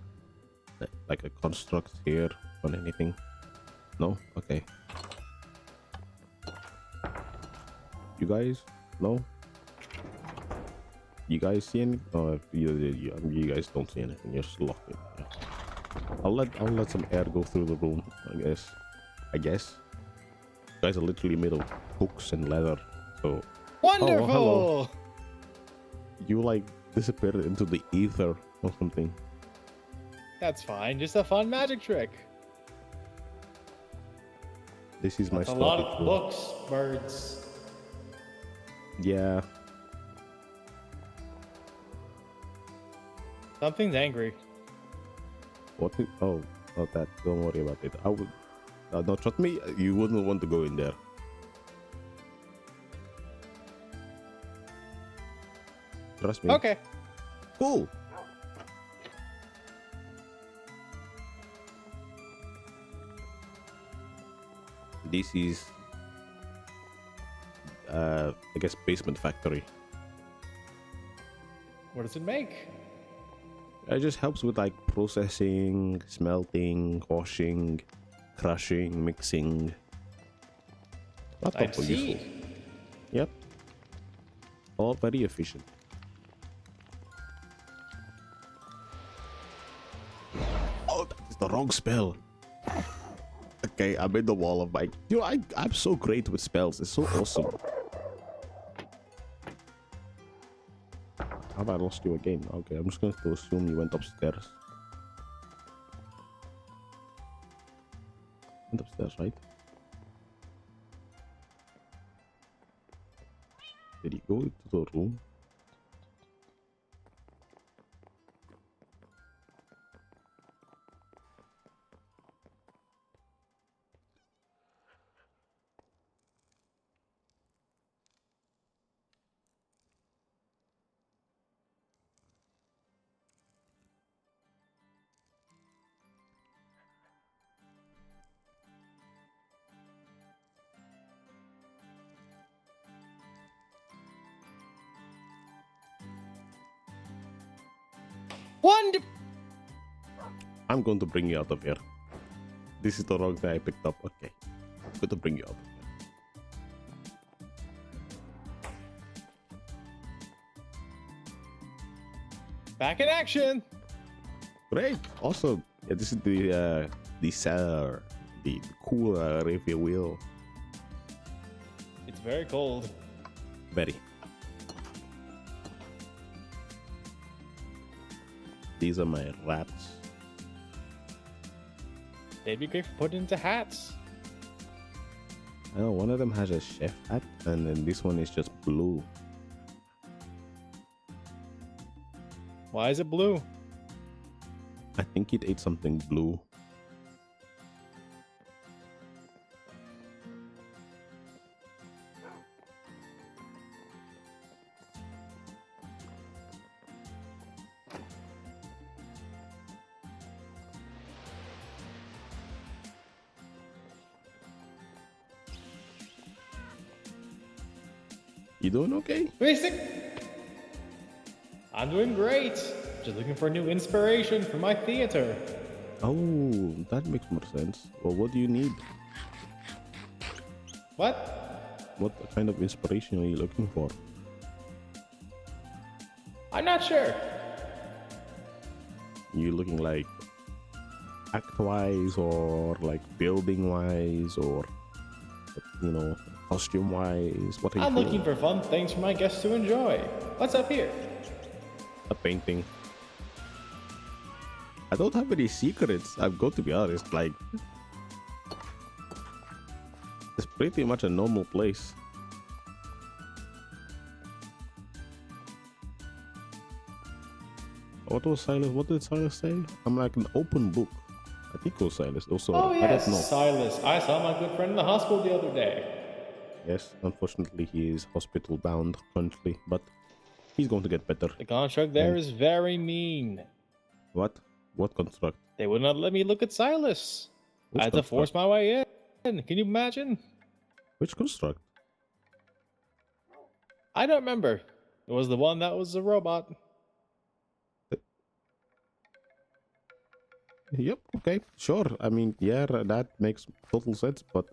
construct here on anything? No? Okay. You guys? No? You guys see any? Oh, you guys don't see anything. You're just locked in. Yeah. I'll let some air go through the room. I guess. You guys are literally made of hooks and leather. So. Wonderful. Oh, hello. You like disappeared into the ether or something. That's fine. Just a fun magic trick. This is my That's a study lot of tool. books, birds. Yeah. Something's angry. What? Oh, not that. Don't worry about it. I would. No, trust me. You wouldn't want to go in there. Trust me. Okay. Cool. This is, I guess, basement factory. What does it make? It just helps with like processing, smelting, washing, crushing, mixing. Not I useful. see. Yep. All very efficient. Oh, that is the wrong spell. Okay, I'm in the wall of my. You know, I'm so great with spells. It's so awesome. Have I lost you again? Okay, I'm just going to assume you went upstairs. Went upstairs, right? Did he go into the room? Wonderful. I'm going to bring you out of here. This is the wrong thing I picked up. Okay. I'm going to bring you out of here. Back in action. Great. Awesome. Yeah, this is the cellar. The cool rapier wheel. It's very cold. Very. These are my rats. They'd be great for putting into hats. I know one of them has a chef hat, and then this one is just blue. Why is it blue? I think it ate something blue. You doing okay? Basic. I'm doing great. Just looking for new inspiration for my theater. Oh, that makes more sense. Well, what do you need? What? What kind of inspiration are you looking for? I'm not sure. You looking like act-wise or like building-wise or, you know, costume-wise? What are you I'm looking feeling? for fun things for my guests to enjoy. What's up here? A painting. I don't have any secrets. I've got to be honest. Like, it's pretty much a normal place. What was Silas? What did Silas say? I'm like an open book. I think it was Silas. Also, Oh I don't yes, know. Silas. I saw my good friend in the hospital the other day. Yes, unfortunately, he is hospital bound currently, but he's going to get better. The contract there is very mean. What? What construct? They would not let me look at Silas. Which I had to force construct? my way in. Can you imagine? Which construct? I don't remember. It was the one that was a robot. Yep. Okay. Sure. I mean, yeah, that makes total sense. But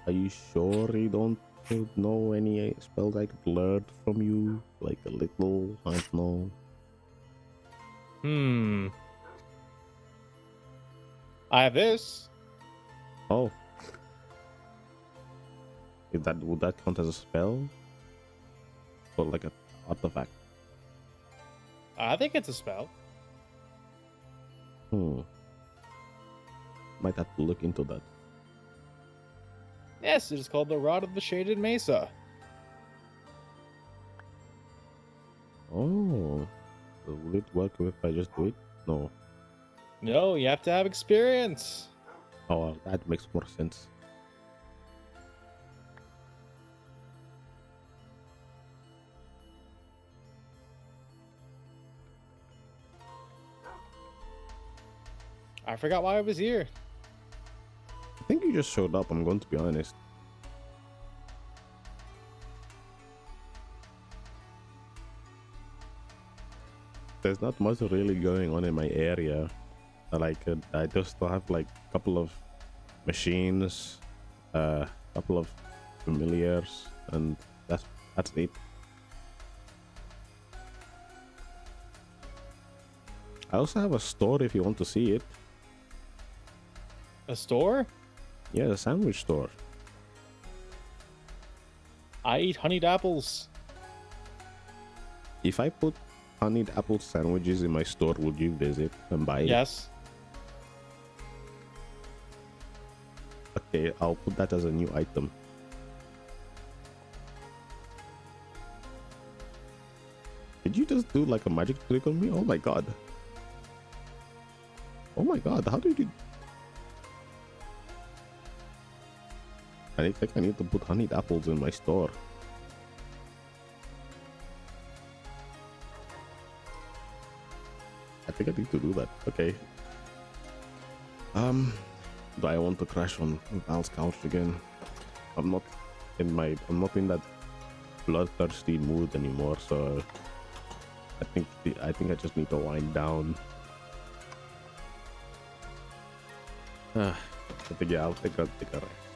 are you sure you don't know any spells I could learn from you? Like a little? I don't know. I have this. Oh. Would that count as a spell? Or like an artifact? I think it's a spell. Might have to look into that. Yes, it is called the Rod of the Shaded Mesa. Oh. So will it work if I just do it? No. No, you have to have experience. Oh, that makes more sense. I forgot why I was here. I think you just showed up, I'm going to be honest. There's not much really going on in my area. I just have like a couple of machines, a couple of familiars, and that's it. I also have a store if you want to see it. A store? Yeah, a sandwich store. I eat honeyed apples. If I put honeyed apple sandwiches in my store, would you visit and buy it? Yes. Okay, I'll put that as a new item. Did you just do like a magic trick on me? Oh my god. Oh my god, how did you... I think I need to put honeyed apples in my store. I think I need to do that. Okay. Do I want to crash on Val's couch again? I'm not in that bloodthirsty mood anymore, so I think I just need to wind down. I think, yeah, I'll take a rest.